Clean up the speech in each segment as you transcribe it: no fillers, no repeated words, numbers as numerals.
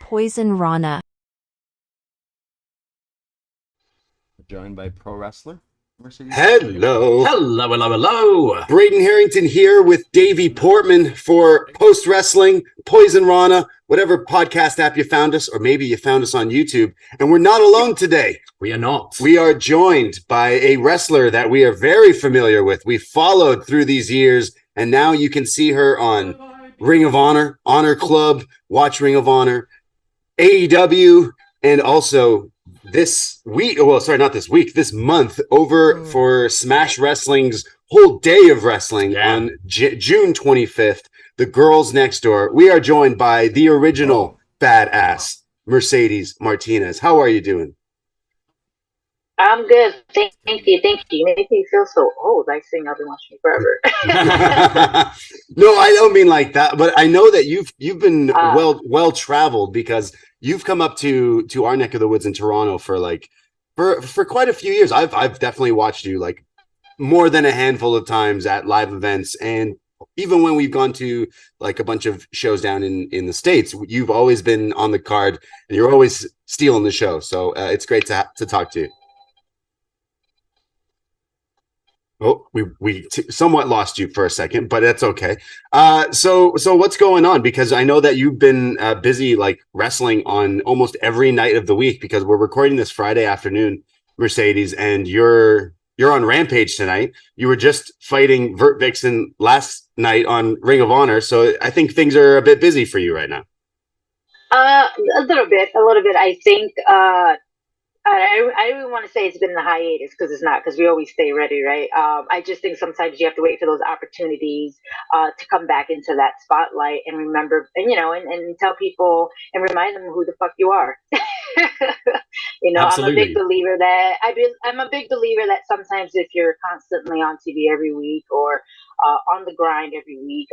Poisonrana. Joined by pro wrestler Mercedes. Hello. Braden Herrington here with Davie Portman for Post Wrestling, Poisonrana, whatever podcast app you found us, or maybe you found us on YouTube. And we're not alone today. We are not. We are joined by a wrestler that we are very familiar with. We followed through these years, and now you can see her on Ring of Honor, Honor Club, Watch Ring of Honor, AEW, and also this month over for Smash Wrestling's whole day of wrestling on June 25th, the Girls Next Door. We are joined by the original badass, Mercedes Martinez. How are you doing? I'm good. Thank you. You make me feel so old. I think I've been watching you forever. No, I don't mean like that, but I know that you've been well traveled because you've come up to our neck of the woods in Toronto for quite a few years. I've definitely watched you like more than a handful of times at live events, and even when we've gone to like a bunch of shows down in the States, you've always been on the card and you're always stealing the show. So it's great to talk to you. Oh, we somewhat lost you for a second, but that's okay. So what's going on? Because I know that you've been busy like wrestling on almost every night of the week, because we're recording this Friday afternoon, Mercedes, and you're on Rampage tonight. You were just fighting Vert Vixen last night on Ring of Honor, so I think things are a bit busy for you right now. A little bit. I think I don't want to say it's been the hiatus, because it's not, because we always stay ready, right? I just think sometimes you have to wait for those opportunities to come back into that spotlight and remember, and tell people and remind them who the fuck you are. Absolutely. I'm a big believer that sometimes if you're constantly on TV every week or on the grind every week,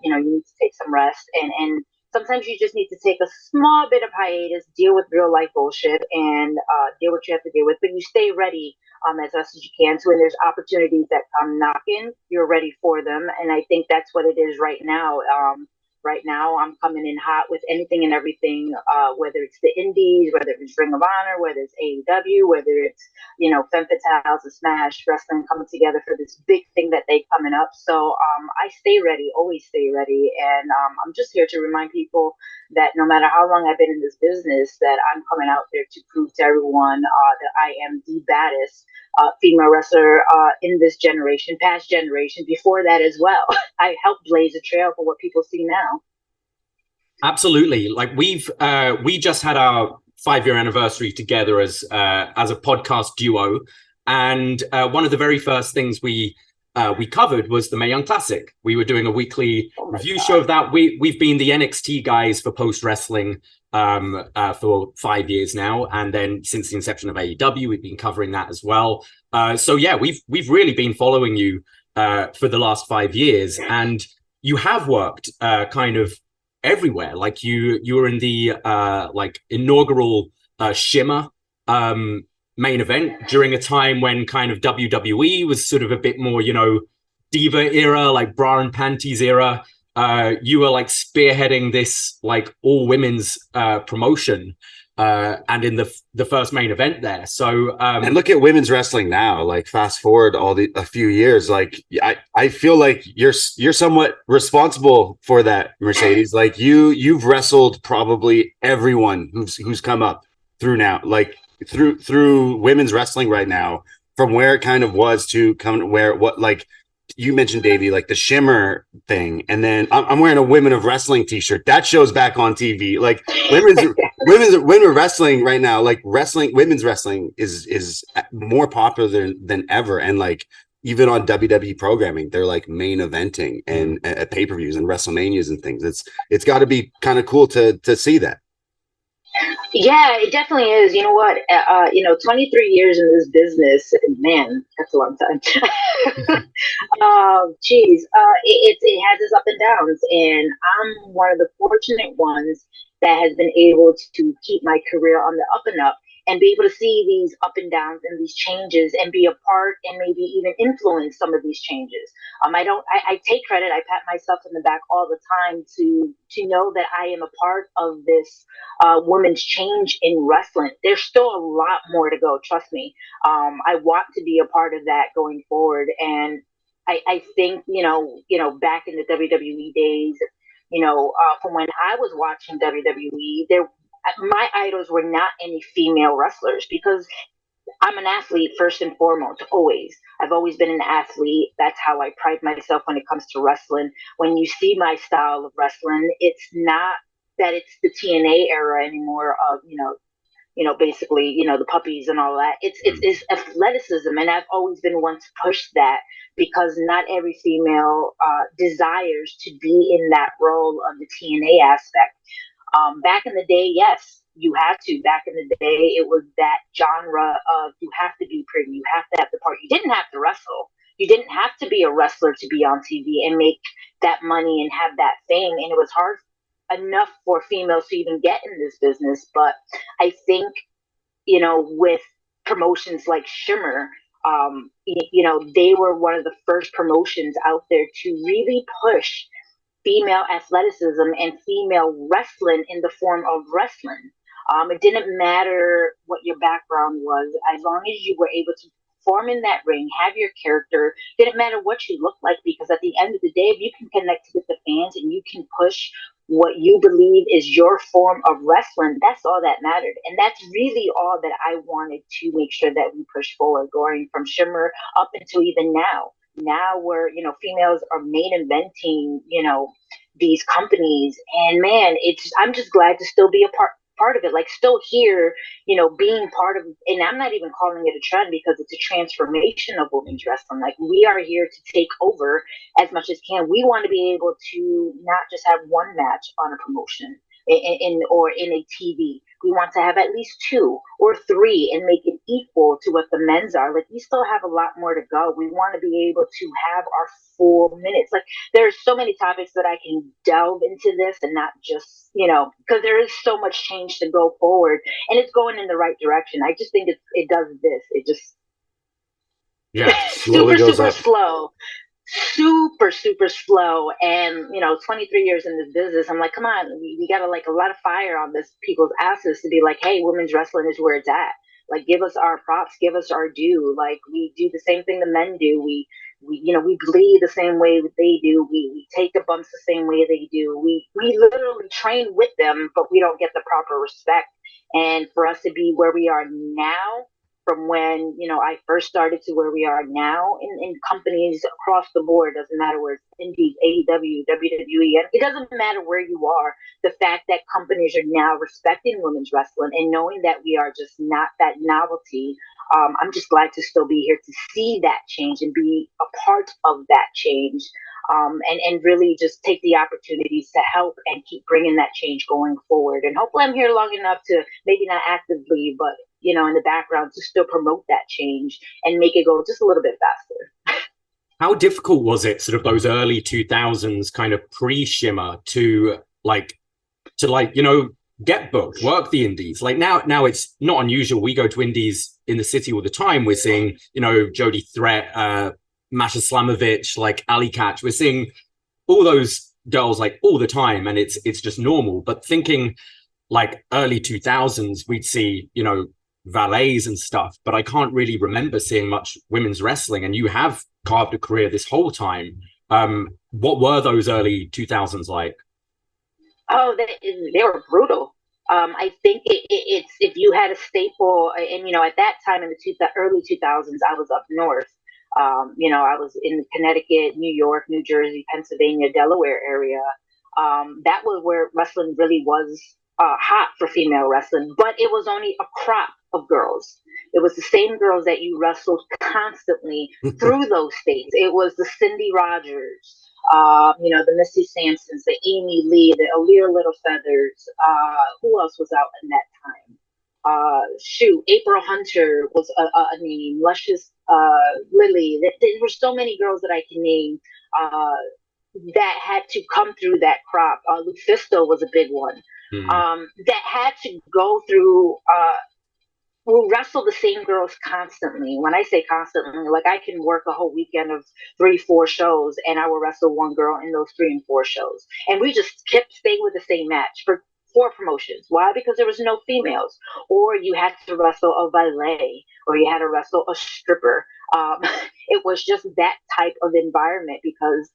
you need to take some rest, and sometimes you just need to take a small bit of hiatus, deal with real life bullshit, and deal what you have to deal with. But you stay ready as best as you can. So when there's opportunities that come knocking, you're ready for them. And I think that's what it is right now. Right now, I'm coming in hot with anything and everything, whether it's the Indies, whether it's Ring of Honor, whether it's AEW, whether it's, Femme Fatale, the Smash Wrestling coming together for this big thing that they coming up. So I stay ready, always stay ready. And I'm just here to remind people that no matter how long I've been in this business, that I'm coming out there to prove to everyone that I am the baddest female wrestler in this generation, past generation, before that as well. I helped blaze a trail for what people see now. Absolutely. Like we just had our 5-year anniversary together as a podcast duo, and one of the very first things we covered was the Mae Young Classic. We were doing a weekly review show of that. We've been the NXT guys for Post Wrestling for 5 years now, and then since the inception of AEW, we've been covering that as well. So yeah, we've really been following you for the last 5 years, and you have worked kind of everywhere. Like you were in the inaugural Shimmer main event during a time when kind of WWE was sort of a bit more, diva era, like bra and panties era. You were like spearheading this like all women's promotion, and in the first main event there. So and look at women's wrestling now. Like fast forward a few years, like I feel like you're somewhat responsible for that, Mercedes. Like you've wrestled probably everyone who's come up through now, like through women's wrestling right now, from where it kind of was to come where what like. You mentioned, Davie, like the Shimmer thing, and then I'm wearing a Women of Wrestling t-shirt. That show's back on TV. Like women's wrestling right now, like women's wrestling is more popular than ever. And like even on WWE programming, they're like main eventing and at pay-per-views and WrestleManias and things. It's got to be kind of cool to see that. Yeah, it definitely is. You know what? 23 years in this business, man, that's a long time. It has its up and downs, and I'm one of the fortunate ones that has been able to keep my career on the up and up. and be able to see these up and downs and these changes and be a part and maybe even influence some of these changes. I take credit. I pat myself in the back all the time to know that I am a part of this women's change in wrestling. There's still a lot more to go. Trust me. I want to be a part of that going forward. And I think, back in the WWE days, from when I was watching WWE, my idols were not any female wrestlers, because I'm an athlete first and foremost, always. I've always been an athlete. That's how I pride myself when it comes to wrestling. When you see my style of wrestling, it's not that it's the TNA era anymore of, basically, the puppies and all that. It's athleticism. And I've always been one to push that, because not every female desires to be in that role of the TNA aspect. Back in the day, yes, you had to. Back in the day, it was that genre of you have to be pretty, you have to have the part. You didn't have to wrestle. You didn't have to be a wrestler to be on TV and make that money and have that fame. And it was hard enough for females to even get in this business. But I think, with promotions like Shimmer, they were one of the first promotions out there to really push female athleticism and female wrestling in the form of wrestling. It didn't matter what your background was, as long as you were able to perform in that ring, have your character. It didn't matter what you looked like, because at the end of the day, if you can connect with the fans and you can push what you believe is your form of wrestling, that's all that mattered. And that's really all that I wanted to make sure that we push forward, going from Shimmer up until even now. Now where, females are main inventing, these companies. And man, I'm just glad to still be a part of it, like still here, being part of, and I'm not even calling it a trend, because it's a transformation of women's wrestling. Like, we are here to take over as much as can. We want to be able to not just have one match on a promotion or in a TV. We want to have at least 2 or 3 and make it equal to what the men's are. Like, we still have a lot more to go. We want to be able to have our full minutes. Like, there's so many topics that I can delve into this, and not just, because there is so much change to go forward, and it's going in the right direction. I just think it does this. It just super slow. Super slow. And 23 years in this business, I'm like, come on, we gotta like a lot of fire on this people's asses to be like, hey, women's wrestling is where it's at. Like, give us our props, give us our due. Like, we do the same thing the men do. We bleed the same way that they do. We take the bumps the same way they do. We literally train with them, but we don't get the proper respect. And for us to be where we are now, from when I first started to where we are now, in companies across the board, doesn't matter where it's Indies, AEW, WWE, it doesn't matter where you are. The fact that companies are now respecting women's wrestling and knowing that we are just not that novelty, I'm just glad to still be here to see that change and be a part of that change, and really just take the opportunities to help and keep bringing that change going forward. And hopefully I'm here long enough to, maybe not actively, but in the background, to still promote that change and make it go just a little bit faster. How difficult was it, sort of those early 2000s kind of pre-Shimmer to get booked, work the indies? Like, now it's not unusual. We go to indies in the city all the time. We're seeing, Jody Threat, Masha Slamovich, like Ali Catch. We're seeing all those girls like all the time, and it's just normal. But thinking like early 2000s, we'd see, valets and stuff, but I can't really remember seeing much women's wrestling. And you have carved a career this whole time. What were those early 2000s like? Oh, they were brutal. I think it's, if you had a staple, and at that time in the early 2000s, I was up north. I was in Connecticut, New York, New Jersey, Pennsylvania, Delaware area. That was where wrestling really was hot for female wrestling, but it was only a crop of girls. It was the same girls that you wrestled constantly through those states. It was the Cindy Rogers, the Misty Sampsons, the Amy Lee, the Aaliyah Little Feathers. Who else was out in that time? April Hunter was a name. Luscious Lily. There were so many girls that I can name that had to come through that crop. Lufisto was a big one. That had to go through will wrestle the same girls constantly. When I say constantly, like I can work a whole weekend of 3-4 shows and I will wrestle one girl in those 3 and 4 shows. And we just kept staying with the same match for 4 promotions. Why? Because there was no females. Or you had to wrestle a valet, or you had to wrestle a stripper. It was just that type of environment because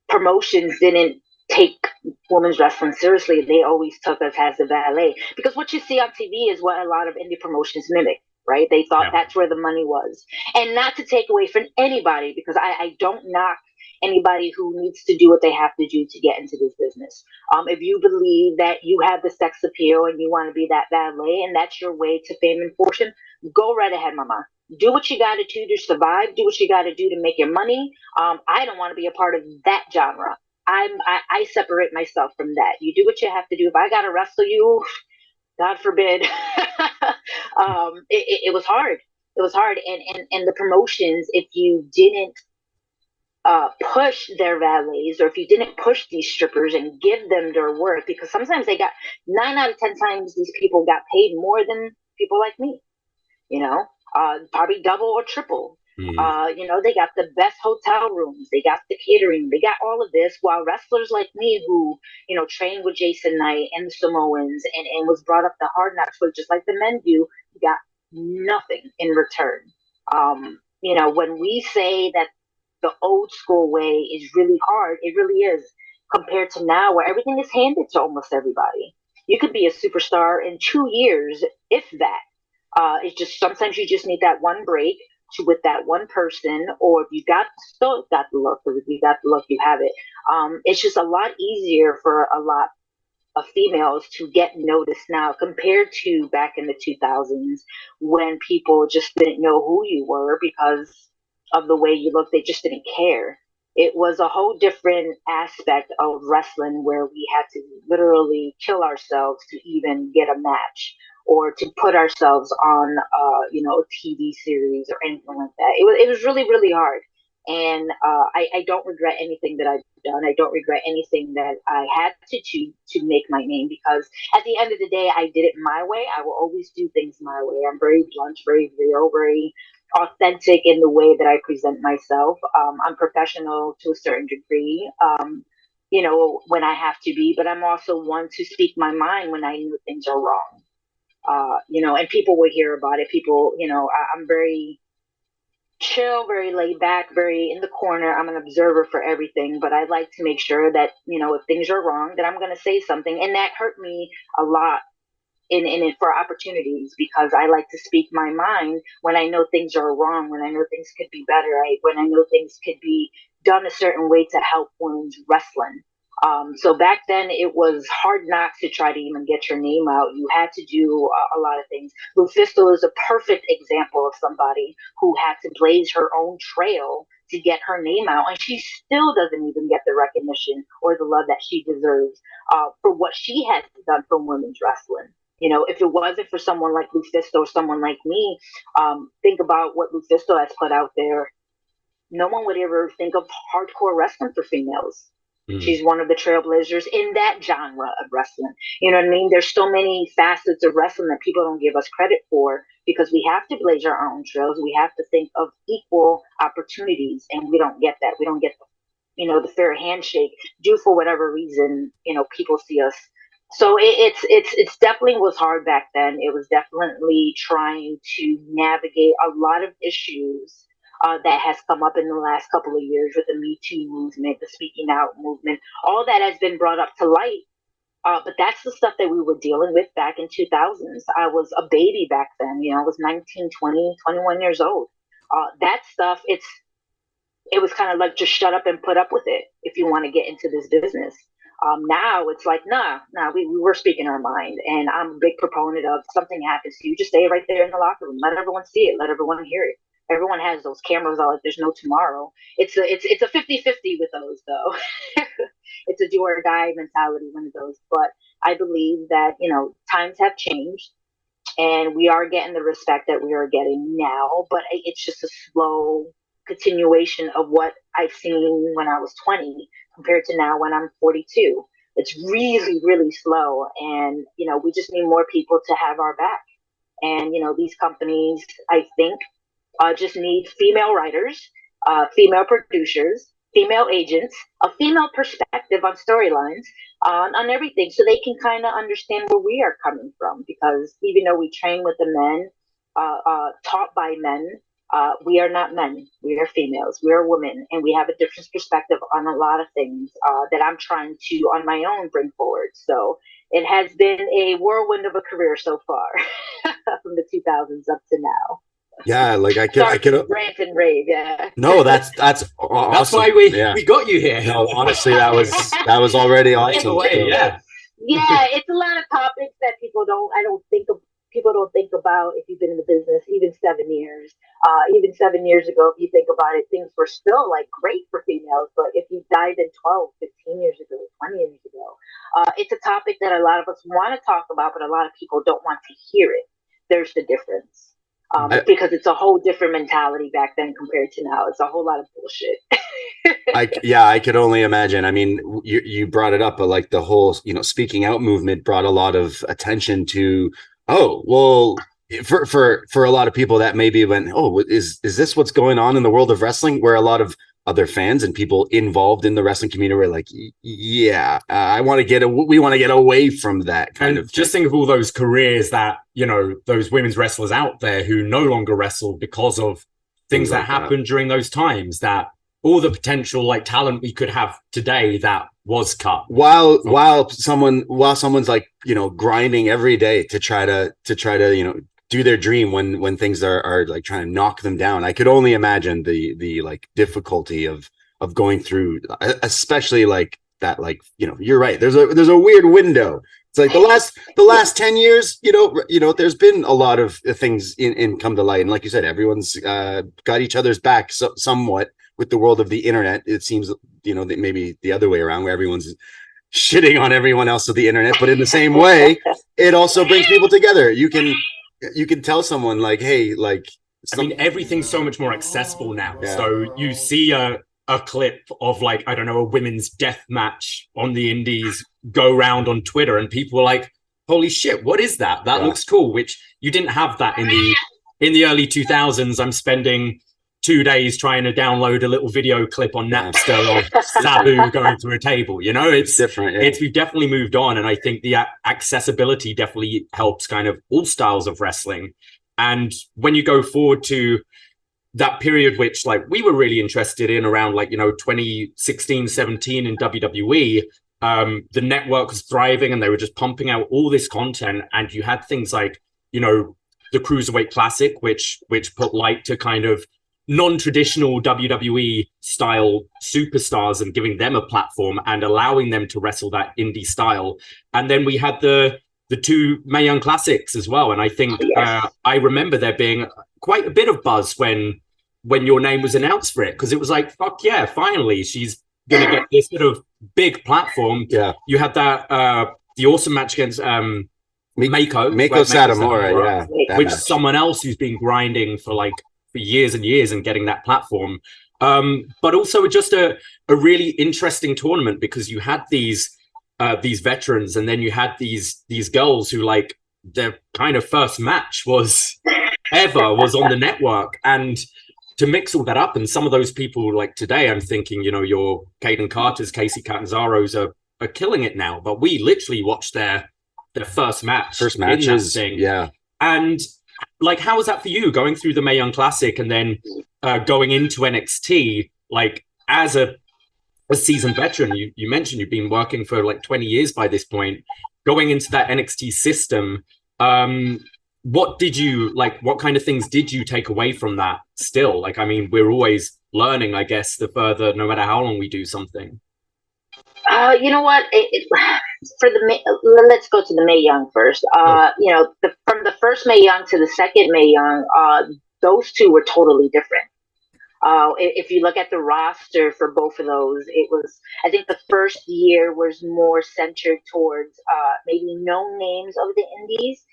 promotions didn't take women's wrestling seriously. They always took us as a valet because what you see on TV is what a lot of indie promotions mimic, right? They thought that's where the money was. And not to take away from anybody, because I don't knock anybody who needs to do what they have to do to get into this business. If you believe that you have the sex appeal and you want to be that valet and that's your way to fame and fortune, go right ahead, mama. Do what you got to do to survive. Do what you got to do to make your money. I don't want to be a part of that genre. I separate myself from that. You do what you have to do. If I got to wrestle you, God forbid. It was hard. It was hard. And the promotions, if you didn't push their valets, or if you didn't push these strippers and give them their worth, because sometimes they got 9 out of 10 times these people got paid more than people like me, probably double or triple. They got the best hotel rooms, they got the catering, they got all of this, while wrestlers like me who, trained with Jason Knight and the Samoans and was brought up the hard knocks way, just like the men do, got nothing in return. When we say that the old school way is really hard, it really is, compared to now where everything is handed to almost everybody. You could be a superstar in 2 years, if that. It's just sometimes you just need that one break with that one person, or if you still got the look, because if you got the look, you have it. It's just a lot easier for a lot of females to get noticed now compared to back in the 2000s when people just didn't know who you were because of the way you looked. They just didn't care. It was a whole different aspect of wrestling where we had to literally kill ourselves to even get a match or to put ourselves on, a TV series or anything like that. It was really, really hard. And I don't regret anything that I've done. I don't regret anything that I had to make my name, because at the end of the day, I did it my way. I will always do things my way. I'm very blunt, very real, very authentic in the way that I present myself. I'm professional to a certain degree, when I have to be, but I'm also one to speak my mind when I know things are wrong. And people will hear about it. People, I'm very chill, very laid back, very in the corner. I'm an observer for everything, but I like to make sure that, if things are wrong, that I'm going to say something. And that hurt me a lot in for opportunities, because I like to speak my mind when I know things are wrong, when I know things could be better, when I know things could be done a certain way to help women's wrestling. So back then it was hard knocks to try to even get your name out. You had to do a lot of things. Lufisto is a perfect example of somebody who had to blaze her own trail to get her name out, and she still doesn't even get the recognition or the love that she deserves for what she has done for women's wrestling. If it wasn't for someone like Lufisto or someone like me, think about what Lufisto has put out there. No one would ever think of hardcore wrestling for females. She's one of the trailblazers in that genre of wrestling. You know what I mean? There's so many facets of wrestling that people don't give us credit for, because we have to blaze our own trails. We have to think of equal opportunities, and we don't get that. We don't get the fair handshake due for whatever reason, people see us. So it's definitely was hard back then. It was definitely trying to navigate a lot of issues that has come up in the last couple of years with the Me Too movement, the speaking out movement. All that has been brought up to light. But that's the stuff that we were dealing with back in 2000s. I was a baby back then. I was 19, 20, 21 years old. That stuff, it was kind of like, just shut up and put up with it if you want to get into this business. Now it's like, we were speaking our mind, and I'm a big proponent of something happens to you, just stay right there in the locker room. Let everyone see it. Let everyone hear it. Everyone has those cameras out like there's no tomorrow. It's a 50-50 with those, though. It's a do or die mentality one of those. But I believe that, times have changed, and we are getting the respect that we are getting now, but it's just a slow continuation of what I've seen when I was 20 compared to now when I'm 42. It's really, really slow, and we just need more people to have our back. And, these companies, I think, just need female writers, female producers, female agents, a female perspective on storylines, on everything, so they can kind of understand where we are coming from. Because even though we train with the men, taught by men, we are not men. We are females. We are women, and we have a different perspective on a lot of things that I'm trying to, on my own, bring forward. So it has been a whirlwind of a career so far, from the 2000s up to now. Yeah, like I could rant and rave. Yeah. No, that's awesome. That's why we got you here. No, honestly, that was already awesome. Yeah. Yeah, it's a lot of topics that people don't think about if you've been in the business even 7 years. Even 7 years ago, if you think about it, things were still like great for females. But if you dived in 12, 15 years ago, 20 years ago, it's a topic that a lot of us want to talk about, but a lot of people don't want to hear it. There's the difference. Because it's a whole different mentality back then compared to now. It's a whole lot of bullshit. I could only imagine. I mean, you brought it up, but like the whole, speaking out movement brought a lot of attention to, for a lot of people that maybe went, is this what's going on in the world of wrestling? Where a lot of other fans and people involved in the wrestling community were like, we want to get away from that kind of thing. Just think of all those careers that, those women's wrestlers out there who no longer wrestle because of things that happened during those times, that all the potential like talent we could have today that was cut. While someone's like, grinding every day to try to, do their dream when things are like trying to knock them down. I could only imagine the like difficulty of going through, especially like that, like, you're right. There's a weird window. It's like the last 10 years, there's been a lot of things in come to light. And like you said, everyone's got each other's back somewhat with the world of the internet. It seems, that maybe the other way around, where everyone's shitting on everyone else of the internet, but in the same way, it also brings people together. You can tell someone like, hey, like, everything's so much more accessible now. Yeah. So you see a clip of like, I don't know, a women's death match on the indies go round on Twitter, and people are like, holy shit, what is that? That looks cool, which you didn't have that in the early 2000s. I'm spending 2 days trying to download a little video clip on Napster of Sabu going through a table. It's different. Yeah. We've definitely moved on, and I think the accessibility definitely helps kind of all styles of wrestling. And when you go forward to that period, which like we were really interested in around like 2016, 17 in WWE, the network was thriving and they were just pumping out all this content, and you had things like the Cruiserweight Classic, which put light to kind of non-traditional WWE style superstars and giving them a platform and allowing them to wrestle that indie style. And then we had the two Mae Young Classics as well. And I think I remember there being quite a bit of buzz when your name was announced for it, because it was like, fuck yeah, finally she's gonna get this sort of big platform. Yeah, you had that the awesome match against Meiko Satomura, which is someone else who's been grinding for years and years and getting that platform. But also just a really interesting tournament, because you had these veterans, and then you had these girls who like their kind of first match was on the network. And to mix all that up, and some of those people like today, I'm thinking, your Caden Carter's, Casey Catanzaro's are killing it now. But we literally watched their first matches. Yeah. And like, how was that for you going through the Mae Young Classic and then going into NXT, like as a seasoned veteran? You mentioned you've been working for like 20 years by this point, going into that NXT system. What kind of things did you take away from that still? Like, we're always learning, I guess, the further, no matter how long we do something. You know what? Let's go to the Mae Young first. From the first Mae Young to the second Mae Young, those two were totally different. If you look at the roster for both of those, I think the first year was more centered towards maybe known names of the indies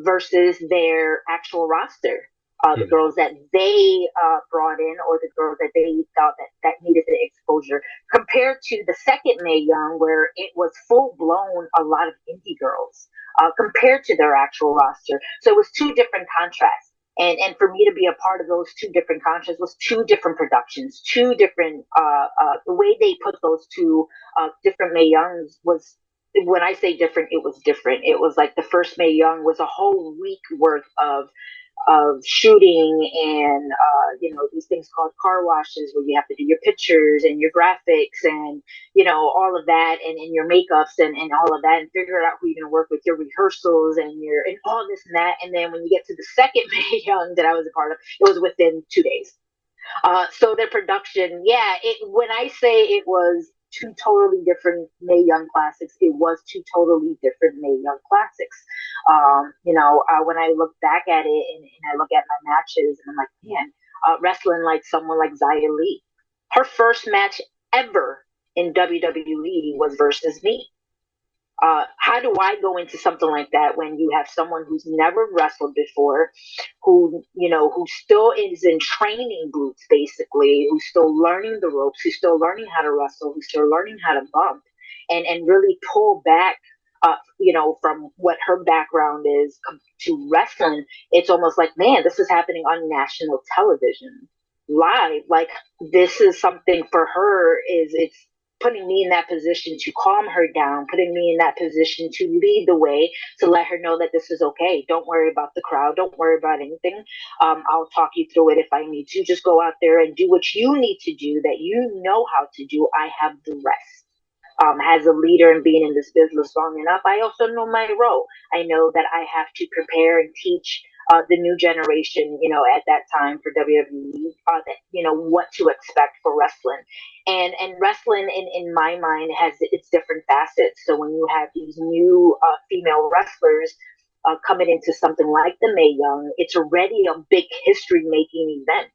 versus their actual roster. The girls that they brought in, or the girls that they thought that needed the exposure, compared to the second Mae Young, where it was full blown, a lot of indie girls. compared to their actual roster. So it was two different contrasts. And for me to be a part of those two different contrasts was two different productions, two different, the way they put those two different Mae Youngs was, when I say different, it was different. It was like the first Mae Young was a whole week worth of shooting and these things called car washes where you have to do your pictures and your graphics and all of that and your makeups and all of that and figure out who you're going to work with, your rehearsals and all this and that. And then when you get to the second Mae Young that I was a part of, it was within 2 days. So their production, when I say it was two totally different Mae Young Classics, it was two totally different Mae Young Classics. When I look back at it and I look at my matches and I'm like, man, wrestling like someone like Xia Li, her first match ever in WWE was versus me. How do I go into something like that when you have someone who's never wrestled before, who still is in training boots, basically, who's still learning the ropes, who's still learning how to wrestle, who's still learning how to bump, and really pull back, from what her background is to wrestling. It's almost like, man, this is happening on national television live. Like, this is something for her, it's putting me in that position to calm her down, putting me in that position to lead the way, to let her know that this is okay. Don't worry about the crowd. Don't worry about anything. I'll talk you through it if I need to. Just go out there and do what you need to do, that you know how to do. I have the rest. As a leader and being in this business long enough, I also know my role. I know that I have to prepare and teach the new generation, at that time for WWE, what to expect for wrestling. And wrestling, in my mind, has its different facets. So when you have these new female wrestlers coming into something like the Mae Young, it's already a big history-making event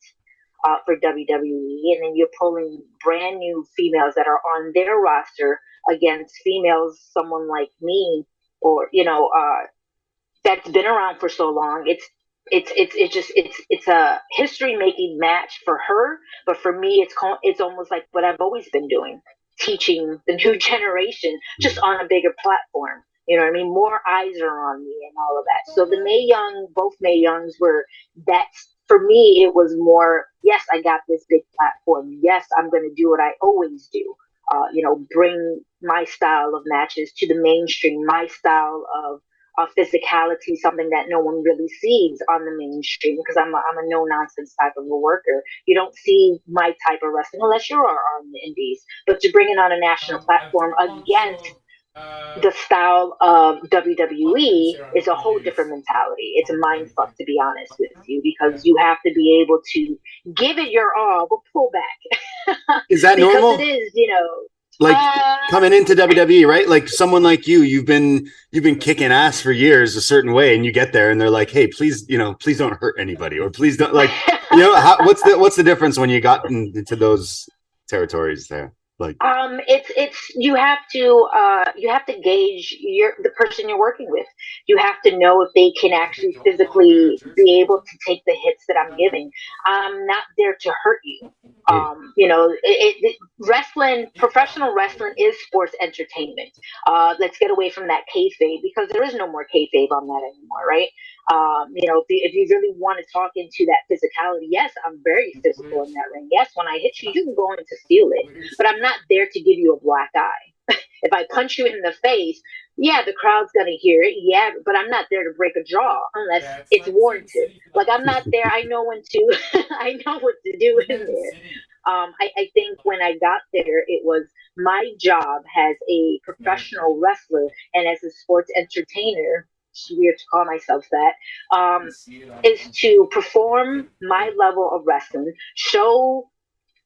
for WWE. And then you're pulling brand new females that are on their roster against females, someone like me, or, that's been around for so long. It's a history making match for her, but for me, it's almost like what I've always been doing, teaching the new generation, just on a bigger platform. You know what I mean? More eyes are on me and all of that. So the Mae Young, both Mae Youngs were, that's, for me, it was more, yes, I got this big platform. Yes, I'm going to do what I always do. Bring my style of matches to the mainstream, my style of physicality, something that no one really sees on the mainstream, because I'm a no nonsense type of a worker. You don't see my type of wrestling unless you're on the indies. But to bring it on a national platform against the style of WWE is a whole different mentality. It's a mind fuck, to be honest with you, because you have to be able to give it your all, but pull back. Is that because normal? It is, like coming into WWE, right? Like someone like you've been kicking ass for years a certain way, and you get there and they're like, hey, please don't hurt anybody, or please don't, like, what's the difference when you got into those territories there? Like, it's you have to gauge the person you're working with. You have to know if they can actually physically be able to take the hits that I'm giving. I'm not there to hurt you. Wrestling, professional wrestling is sports entertainment. Let's get away from that kayfabe, because there is no more kayfabe on that anymore, right? If you really want to talk into that physicality, yes, I'm very physical in that ring. Yes, when I hit you, you can go in to steal it, but I'm not there to give you a black eye. If I punch you in the face, yeah, the crowd's gonna hear it, yeah, but I'm not there to break a jaw unless it's warranted. Like, I'm not there. I know when to, I know what to do in there. I think when I got there, it was my job as a professional wrestler and as a sports entertainer. It's weird to call myself that. Is to perform my level of wrestling, show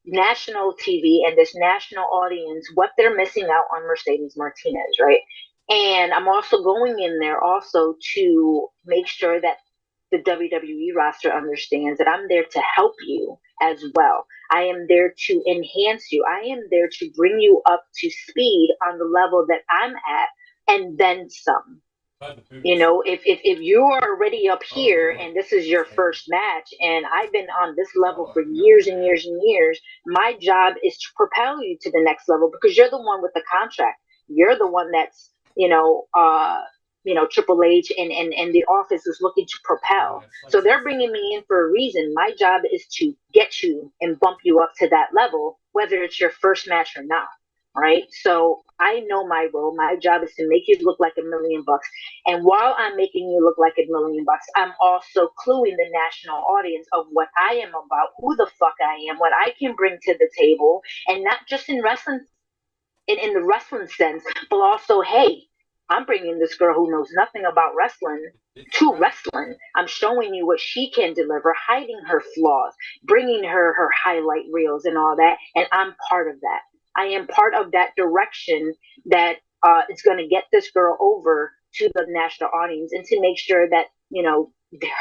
national TV and this national audience what they're missing out on Mercedes Martinez, right? And I'm also going in there also to make sure that the WWE roster understands that I'm there to help you as well. I am there to enhance you. I am there to bring you up to speed on the level that I'm at, and then some. If you are already up here and this is your first match, and I've been on this level for years and years and years, my job is to propel you to the next level, because you're the one with the contract. You're the one that's, Triple H and the office is looking to propel. So they're bringing me in for a reason. My job is to get you and bump you up to that level, whether it's your first match or not. Right. So I know my role. My job is to make you look like $1 million. And while I'm making you look like $1 million, I'm also cluing the national audience of what I am about, who the fuck I am, what I can bring to the table, and not just in wrestling, in the wrestling sense, but also, hey, I'm bringing this girl who knows nothing about wrestling to wrestling. I'm showing you what she can deliver, hiding her flaws, bringing her highlight reels and all that. And I'm part of that. I am part of that direction that is going to get this girl over to the national audience and to make sure that,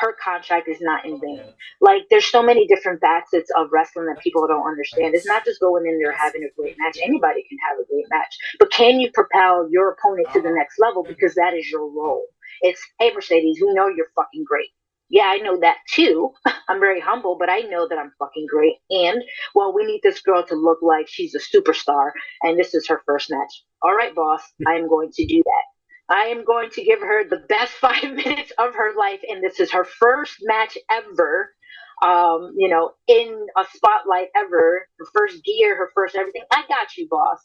her contract is not in vain. Like, there's so many different facets of wrestling that people don't understand. It's not just going in there having a great match. Anybody can have a great match. But can you propel your opponent to the next level? Because that is your role. It's, hey, Mercedes, we know you're fucking great. Yeah, I know that too. I'm very humble, but I know that I'm fucking great. And, well, we need this girl to look like she's a superstar, and this is her first match. All right, boss, I am going to do that. I am going to give her the best 5 minutes of her life, and this is her first match ever, in a spotlight ever, her first gear, her first everything. I got you, boss.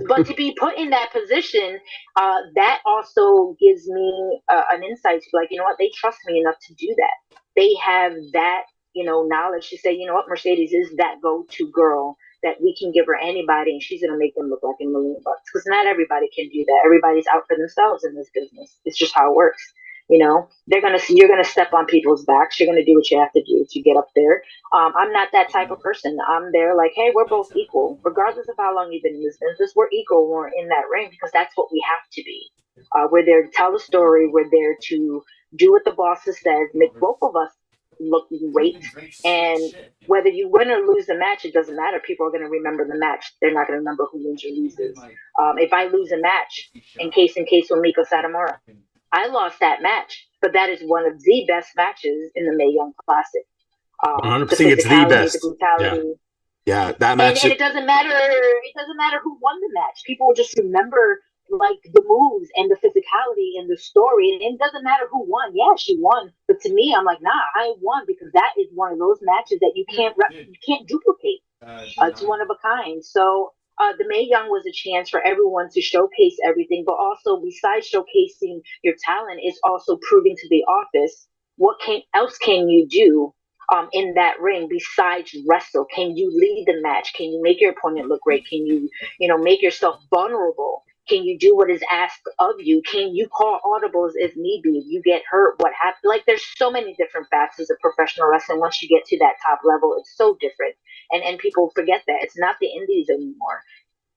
But to be put in that position, that also gives me an insight to be like, you know what, they trust me enough to do that. They have that, knowledge to say, you know what, Mercedes is that go-to girl that we can give her anybody, and she's going to make them look like $1 million. Because not everybody can do that. Everybody's out for themselves in this business. It's just how it works. You're going to step on people's backs. You're going to do what you have to do to get up there. I'm not that type of person. I'm there like, hey, we're both equal. Regardless of how long you've been in this business, we're equal when we're in that ring, because that's what we have to be. We're there to tell the story. We're there to do what the bosses says, make both of us look great. And whether you win or lose the match, it doesn't matter. People are going to remember the match. They're not going to remember who wins or loses. If I lose a match, in case with Meiko Satomura, I lost that match, but that is one of the best matches in the Mae Young Classic. 100%, it's the best. The brutality. Yeah, that match. And it doesn't matter. It doesn't matter who won the match. People will just remember like the moves and the physicality and the story. And it doesn't matter who won. Yeah, she won, but to me, I'm like, nah, I won, because that is one of those matches that you can't duplicate. It's one of a kind. So the Mae Young was a chance for everyone to showcase everything, but also besides showcasing your talent, is also proving to the office what else can you do in that ring besides wrestle. Can you lead the match? Can you make your opponent look great? Can you make yourself vulnerable? Can you do what is asked of you? Can you call audibles if need be? If you get hurt, what happened? Like, there's so many different facets of professional wrestling. Once you get to that top level, it's so different. And people forget that. It's not the indies anymore.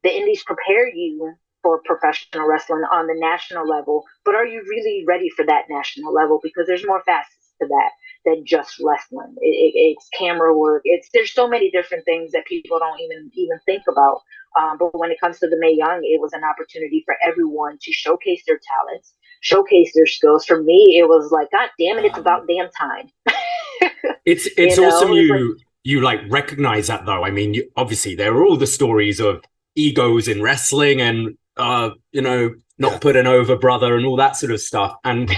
The indies prepare you for professional wrestling on the national level, but are you really ready for that national level? Because there's more facets to that than just wrestling. It's camera work. There's so many different things that people don't even think about. But when it comes to the Mae Young, it was an opportunity for everyone to showcase their talents, showcase their skills. For me, it was like, God damn it, it's about damn time. It's awesome you like recognize that, though. I mean, obviously there are all the stories of egos in wrestling and not putting over brother and all that sort of stuff. And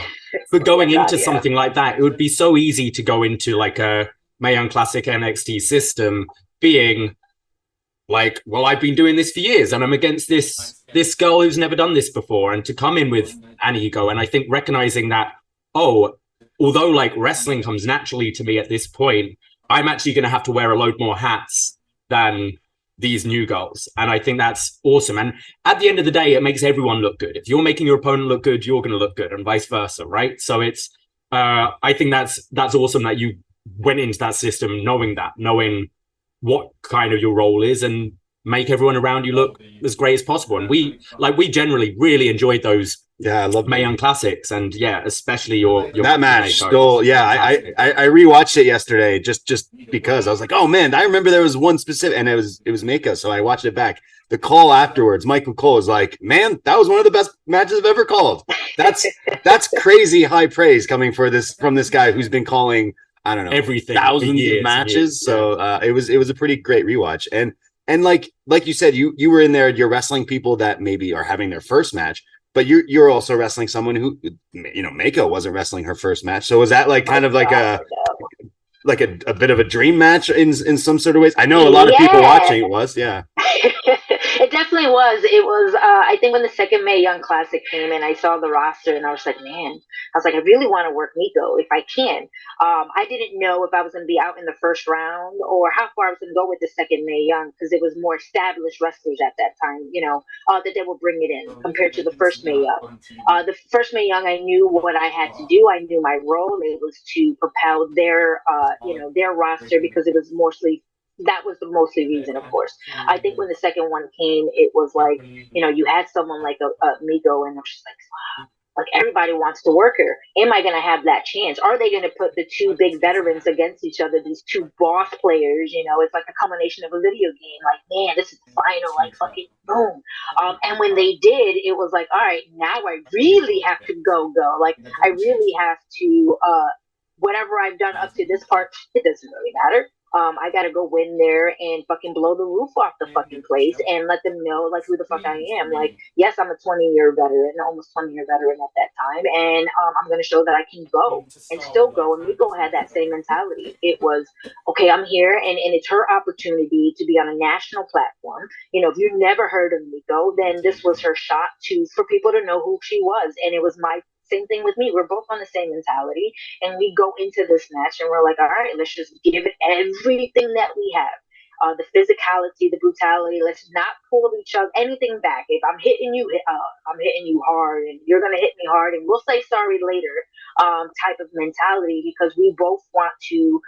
for going into something like that, it would be so easy to go into like a Mae Young Classic NXT system being like, well, I've been doing this for years and I'm against this girl who's never done this before, and to come in with an ego. And I think recognizing that, although like wrestling comes naturally to me at this point, I'm actually going to have to wear a load more hats than these new girls. And I think that's awesome. And at the end of the day, it makes everyone look good. If you're making your opponent look good, you're going to look good, and vice versa, right? So it's, I think that's awesome that you went into that system knowing what kind of your role is, and make everyone around you look as great as possible. And we generally really enjoyed those. Yeah, I love Mae Young Classics, and especially your that match. Still, I rewatched it yesterday just because I was like, oh man, I remember there was one specific, and it was Meiko, so I watched it back. The call afterwards, Michael Cole was like, man, that was one of the best matches I've ever called. That's crazy high praise coming from this guy who's been calling, I don't know, everything, thousands of matches. So it was a pretty great rewatch, and like you said, you were in there, you're wrestling people that maybe are having their first match. but you're also wrestling someone who, Meiko wasn't wrestling her first match. So was that like kind of like a bit of a dream match in some sort of ways? I know a lot of people watching it was, yeah. It definitely was. It was, I think when the second Mae Young Classic came in, I saw the roster and I was like, I really want to work Meiko if I can. I didn't know if I was going to be out in the first round or how far I was going to go with the second Mae Young, because it was more established wrestlers at that time, that they would bring it in compared to the first Mae Young. The first Mae Young, I knew what I had to do. I knew my role. It was to propel their, their roster, because it was that was the mostly reason, of course. I think when the second one came, it was like, you had someone like a Meiko, and I was just like, wow, like everybody wants to work her. Am I going to have that chance? Are they going to put the two big veterans against each other, these two boss players? It's like a combination of a video game. Like, man, this is the final, like fucking boom. And when they did, it was like, all right, now I really have to go. Like, I really have to, whatever I've done up to this part, it doesn't really matter. I gotta go in there and fucking blow the roof off the fucking place and let them know like who the fuck I am. Like, yes, I'm a 20-year veteran, almost 20-year veteran at that time, and I'm gonna show that I can go and still go. And Meiko had that same mentality. It was, okay, I'm here, and it's her opportunity to be on a national platform. If you've never heard of Meiko, then this was her shot for people to know who she was, and it was my same thing with me. We're both on the same mentality, and we go into this match and we're like, all right, let's just give it everything that we have. The physicality, the brutality. Let's not pull each other anything back. If I'm hitting you, I'm hitting you hard, and you're gonna hit me hard, and we'll say sorry later. Type of mentality, because we both want to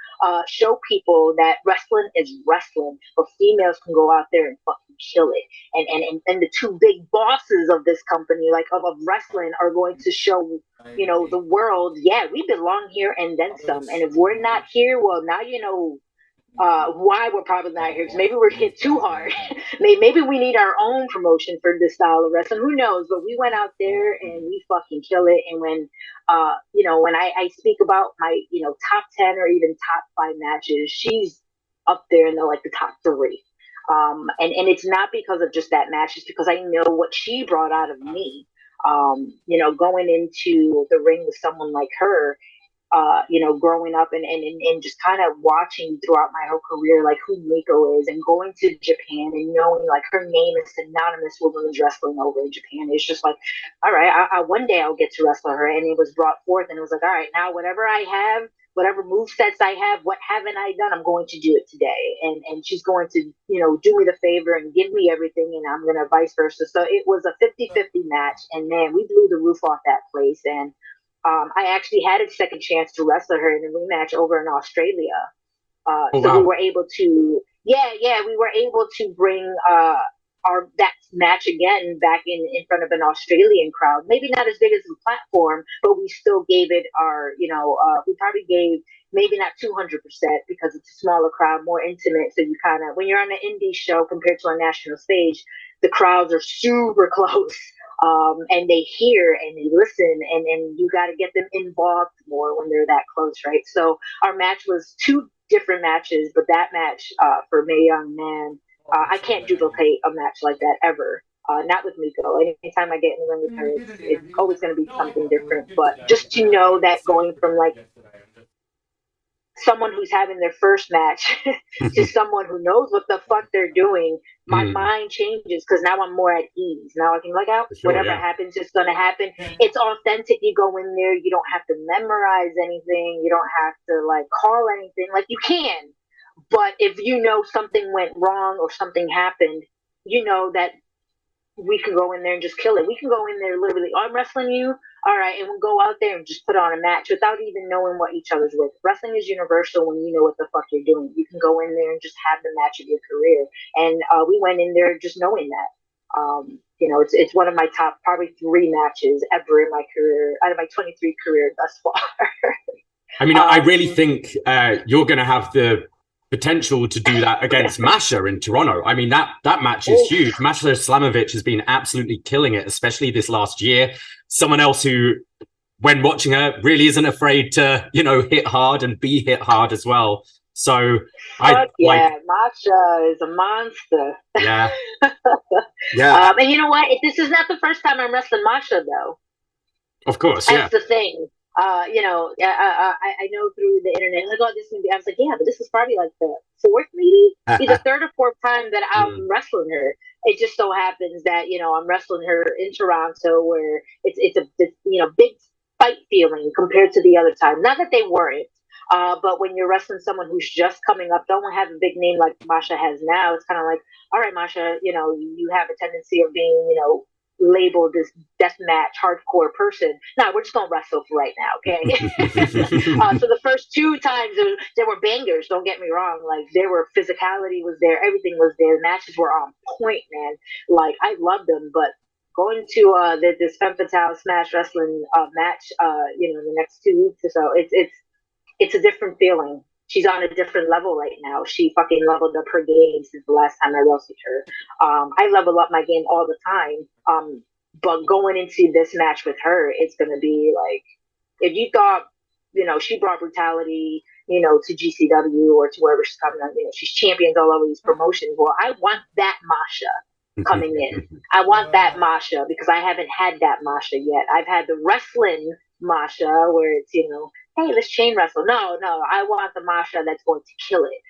show people that wrestling is wrestling, but females can go out there and fucking kill it. And the two big bosses of this company, like of wrestling, are going to show the world, yeah, we belong here and then some. And if we're not here, well, now why we're probably not here, because maybe we're hit too hard. Maybe we need our own promotion for this style of wrestling, who knows? But we went out there and we fucking kill it. And when when I speak about my top 10 or even top 5 matches, she's up there in the top 3. And it's not because of just that match, it's because I know what she brought out of me. Going into the ring with someone like her, growing up and just kind of watching throughout my whole career, like who Meiko is, and going to Japan and knowing like her name is synonymous with women's wrestling over in Japan. It's just like, all right, I one day I'll get to wrestle her. And it was brought forth, and it was like, all right, now whatever I have, whatever movesets I have, what haven't I done, I'm going to do it today. And she's going to, do me the favor and give me everything, and I'm going to vice versa. So it was a 50-50 match, and man, we blew the roof off that place. And I actually had a second chance to wrestle her in a rematch over in Australia. So we were able to, we were able to bring that match again back in front of an Australian crowd. Maybe not as big as the platform, but we still gave it our, we probably gave maybe not 200% because it's a smaller crowd, more intimate. So you kind of, when you're on an indie show compared to a national stage, the crowds are super close. And they hear and they listen, and you got to get them involved more when they're that close, right? So our match was 2 different matches, but that match for Mae Young, man, I can't duplicate a match like that ever. Not with Meiko. Anytime I get in the ring with her, it's always going to be something different. But just to know that going from like someone who's having their first match to someone who knows what the fuck they're doing, my mind changes, because now I'm more at ease. Now I can whatever happens, it's gonna happen. It's authentic. You go in there, you don't have to memorize anything, you don't have to call anything. Like, you can, but if something went wrong or something happened, that we can go in there and just kill it. We can go in there literally, I'm wrestling you, all right, and we'll go out there and just put on a match without even knowing what each other's with. Wrestling is universal when you know what the fuck you're doing. You can go in there and just have the match of your career. And we went in there just knowing that. It's one of my top probably 3 matches ever in my career, out of my 23 career thus far. I mean, I really think you're going to have the potential to do that against Masha in Toronto. I mean, that match is huge. Masha Slamovich has been absolutely killing it, especially this last year. Someone else who, when watching her, really isn't afraid to, hit hard and be hit hard as well. So Masha is a monster. Yeah. Yeah. And you know what? This is not the first time I'm wrestling Masha, though. Of course, That's the thing. I know through the internet, like, oh, this movie. I was like, yeah, but this is probably like the fourth, maybe the third or fourth time that I'm wrestling her. It just so happens that I'm wrestling her in Toronto, where it's a big fight feeling compared to the other time. Not that they weren't, but when you're wrestling someone who's just coming up, don't have a big name like Masha has now. It's kind of like, all right, Masha, you have a tendency of being, labeled this deathmatch hardcore person. No, we're just gonna wrestle for right now, okay? So the first two times there were bangers. Don't get me wrong. Like, there were physicality was there, everything was there. The matches were on point, man. Like, I loved them, but going to this Femme Fatale Smash Wrestling match, in the next 2 weeks or so, it's a different feeling. She's on a different level right now. She fucking leveled up her game since the last time I wrestled her. I level up my game all the time. But going into this match with her, it's going to be like, if you thought, she brought brutality, to GCW or to wherever she's coming on, she's champions all over these promotions. Well, I want that Masha coming in. I want that Masha, because I haven't had that Masha yet. I've had the wrestling Masha where it's, hey, let's chain wrestle. No, I want the Masha that's going to kill it,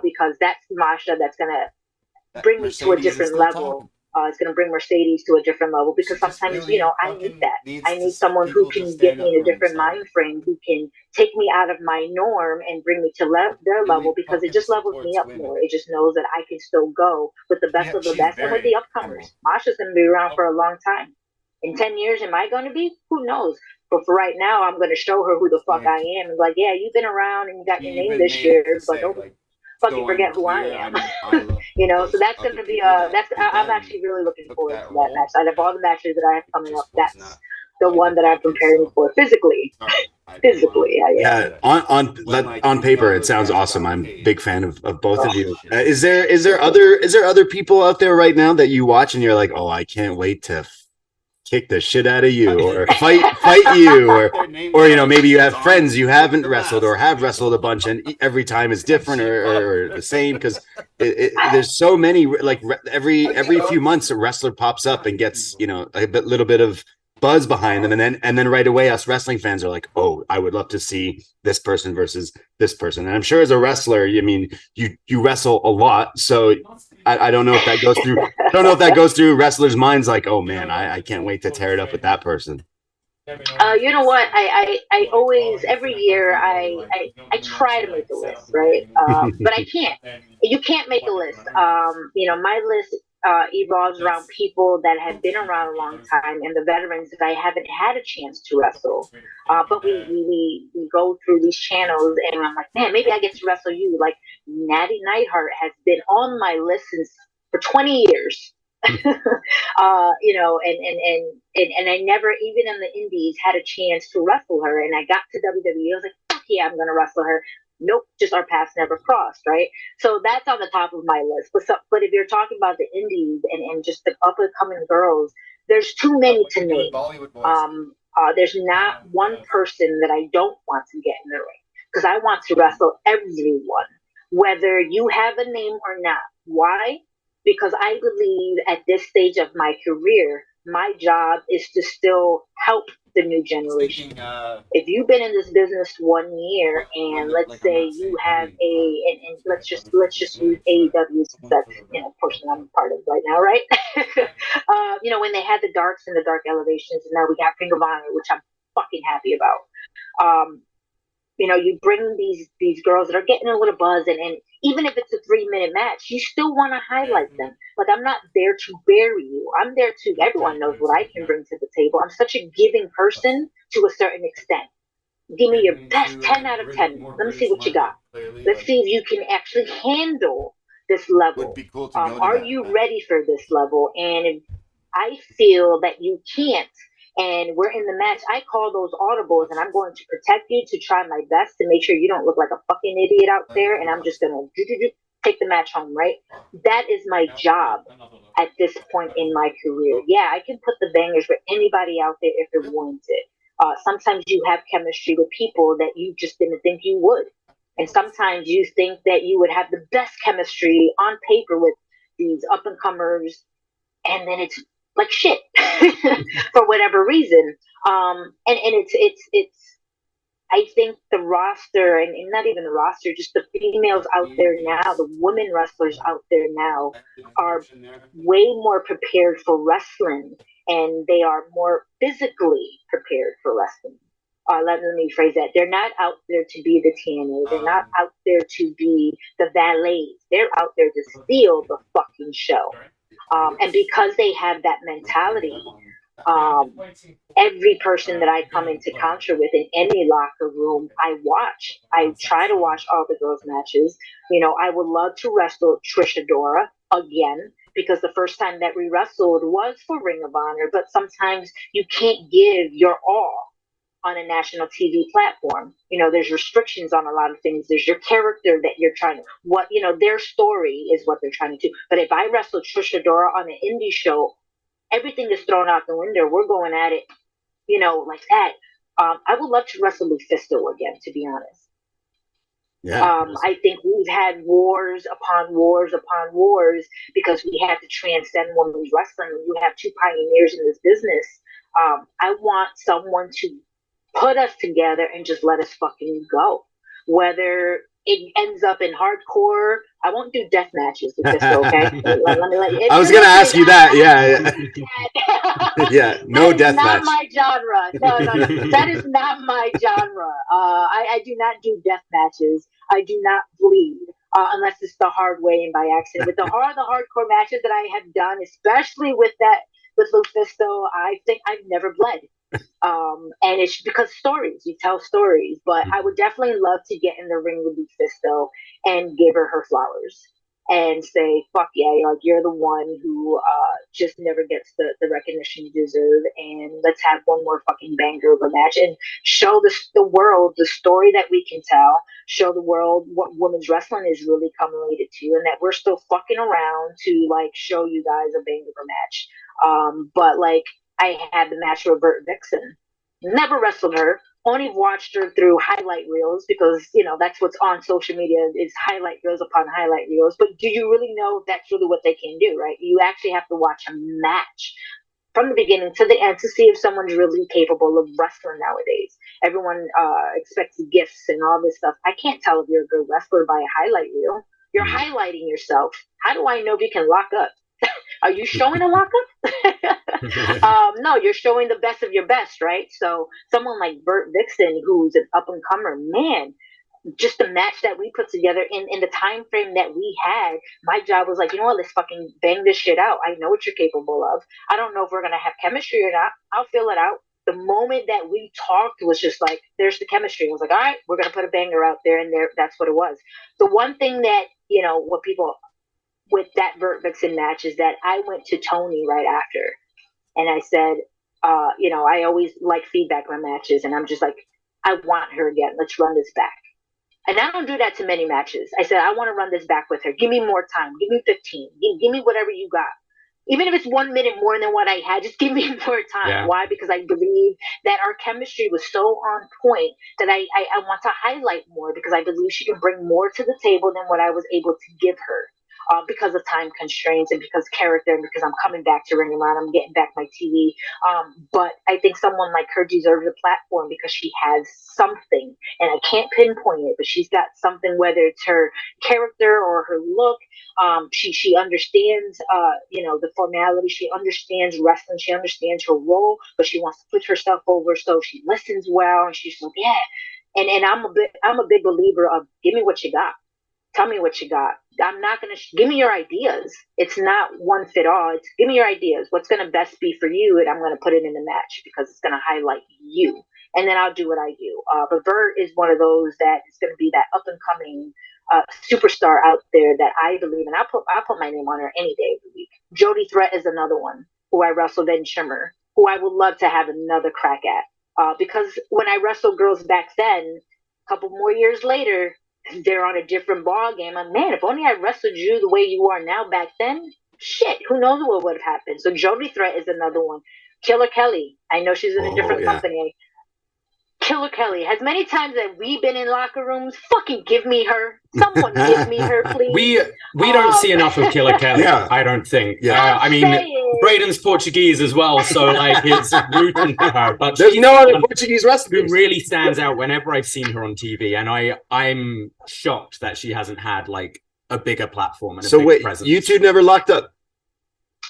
because that's the Masha that's going to bring me to a different level. It's going to bring Mercedes to a different level, because sometimes, I need that. I need someone who can get me in a different mind frame, who can take me out of my norm and bring me to their level, because it just levels me up more. It just knows that I can still go with the best of the best and with the upcomers. Masha's going to be around for a long time. In 10 years, am I going to be? Who knows? But for right now, I'm going to show her who the fuck I am. And like, yeah, you've been around and you got your name this year, but don't fucking forget who I am. So that's going to be I'm actually really looking forward to that match. Out of all the matches that I have coming up, that's the one that I'm preparing for physically. Yeah. On paper, it sounds awesome. I'm a big fan of both of you. Is there other people out there right now that you watch and you're like, oh, I can't wait to kick the shit out of you, or fight you, or maybe you have friends you haven't wrestled or have wrestled a bunch, and every time is different or the same, because there's so many, like every few months a wrestler pops up and gets a little bit of buzz behind them, and then right away us wrestling fans are like, oh, I would love to see this person versus this person. And I'm sure as a wrestler, you wrestle a lot, so I don't know if that goes through. I don't know if that goes through wrestlers' minds, like, oh man, I can't wait to tear it up with that person. You know what? I always, every year I try to make a list, right? But I can't. You can't make a list. My list evolves around people that have been around a long time and the veterans that I haven't had a chance to wrestle. But we go through these channels, and I'm like, man, maybe I get to wrestle you. Like, Natty Neidhart has been on my list for 20 years. And I never, even in the indies, had a chance to wrestle her. And I got to WWE, I was like, fuck yeah, I'm gonna wrestle her. Nope, just our paths never crossed, right? So that's on the top of my list. But if you're talking about the indies and just the up and coming girls, there's too many to name. There's not one person that I don't want to get in the ring, because I want to wrestle everyone, whether you have a name or not. Why? Because I believe at this stage of my career, my job is to still help the new generation. If you've been in this business 1 year, and let's say you have and let's just use AEW, since that's portion I'm part of right now, right? When they had the darks and the dark elevations, and now we got Ring of Honor, which I'm fucking happy about. You bring these girls that are getting a little buzz, and even if it's a 3-minute match, you still want to highlight them. Like, I'm not there to bury you. I'm there to, everyone knows what I can bring to the table. I'm such a giving person to a certain extent. Give me your best 10 out of 10. Let me see what you got. Let's see if you can actually handle this level. Are you ready for this level? And if I feel that you can't, and we're in the match, I call those audibles, and I'm going to protect you, to try my best to make sure you don't look like a fucking idiot out there, and I'm just going to take the match home, right? That is my job at this point in my career. Yeah, I can put the bangers for anybody out there if it warrants it. Sometimes you have chemistry with people that you just didn't think you would. And sometimes you think that you would have the best chemistry on paper with these up and comers, and then it's like shit for whatever reason. And it's I think the roster, and not even the roster, just the females out there now, the women wrestlers out there now are way more prepared for wrestling, and they are more physically prepared for wrestling. Let me phrase that. They're not out there to be the TNA. They're not out there to be the valets. They're out there to steal the fucking show. And because they have that mentality, every person that I come into contact with in any locker room, I watch. I try to watch all the girls' matches. You know, I would love to wrestle Trish Adora again, because the first time that we wrestled was for Ring of Honor, but sometimes you can't give your all on a national TV platform. You know, there's restrictions on a lot of things. There's your character that you're trying to, their story is what they're trying to do. But if I wrestle Trish Adora on an indie show, everything is thrown out the window. We're going at it, like that. I would love to wrestle Lufisto again, to be honest. Yeah. I think we've had wars upon wars upon wars because we had to transcend women's wrestling. You have two pioneers in this business. I want someone to put us together and just let us fucking go. Whether it ends up in hardcore, I won't do death matches with this, okay? I was going to ask you that. Yeah. Yeah. No death match. Not my genre. No. That is not my genre. I do not do death matches. I do not bleed. Unless it's the hard way and by accident. With the hardcore matches that I have done, especially with Lufisto, I think I've never bled. And it's because stories, you tell stories, but I would definitely love to get in the ring with Lufisto and give her flowers and say, fuck yeah, like you're the one who just never gets the recognition you deserve, and let's have one more fucking banger of a match and show the world the story that we can tell, show the world what women's wrestling is really related to, and that we're still fucking around to like show you guys a banger of a match. But like, I had the match with Bert Vixen. Never wrestled her. Only watched her through highlight reels because, that's what's on social media is highlight reels upon highlight reels. But do you really know if that's really what they can do, right? You actually have to watch a match from the beginning to the end to see if someone's really capable of wrestling nowadays. Everyone expects gifts and all this stuff. I can't tell if you're a good wrestler by a highlight reel. You're highlighting yourself. How do I know if you can lock up? Are you showing a lockup? No, you're showing the best of your best, right? So someone like Bert Vixen, who's an up and comer, man, just the match that we put together in the time frame that we had, my job was like, you know what, let's fucking bang this shit out. I know what you're capable of. I don't know if we're gonna have chemistry or not. I'll feel it out. The moment that we talked was just like, there's the chemistry. I was like, all right, we're gonna put a banger out there, and that's what it was. The one thing that, what people with that Bert Vixen match is that I went to Tony right after, and I said, I always like feedback on matches, and I'm just like, I want her again. Let's run this back. And I don't do that to many matches. I said, I want to run this back with her. Give me more time. Give me 15. Give me whatever you got. Even if it's 1 minute more than what I had, just give me more time. Yeah. Why? Because I believe that our chemistry was so on point that I want to highlight more, because I believe she can bring more to the table than what I was able to give her. Because of time constraints and because character and because I'm coming back to Ring of Honor, I'm getting back my TV. But I think someone like her deserves a platform because she has something, and I can't pinpoint it, but she's got something, whether it's her character or her look. She understands, the formality. She understands wrestling. She understands her role, but she wants to put herself over, so she listens well, and she's like, yeah. And I'm a big believer of give me what you got. Tell me what you got. I'm not going to give me your ideas. It's not one fit all. It's give me your ideas. What's going to best be for you? And I'm going to put it in the match because it's going to highlight you. And then I'll do what I do. But Bert is one of those that is going to be that up and coming superstar out there that I believe in. I'll put my name on her any day of the week. Jody Threat is another one who I wrestled in Shimmer, who I would love to have another crack at. Because when I wrestled girls back then, a couple more years later, they're on a different ball game. I'm, man, if only I wrestled you the way you are now back then, shit, who knows what would have happened. So Jody Threat is another one. Killer Kelly, I know she's in a different company. Killer Kelly. As many times that we've been in locker rooms, fucking give me her. Someone give me her, please. We don't see enough of Killer Kelly. Yeah. I don't think. Yeah. I mean, Braden's Portuguese as well, so like it's rooting for her. But There's no other Portuguese wrestler who really stands out whenever I've seen her on TV, and I'm shocked that she hasn't had like a bigger platform and a big presence. You two never locked up?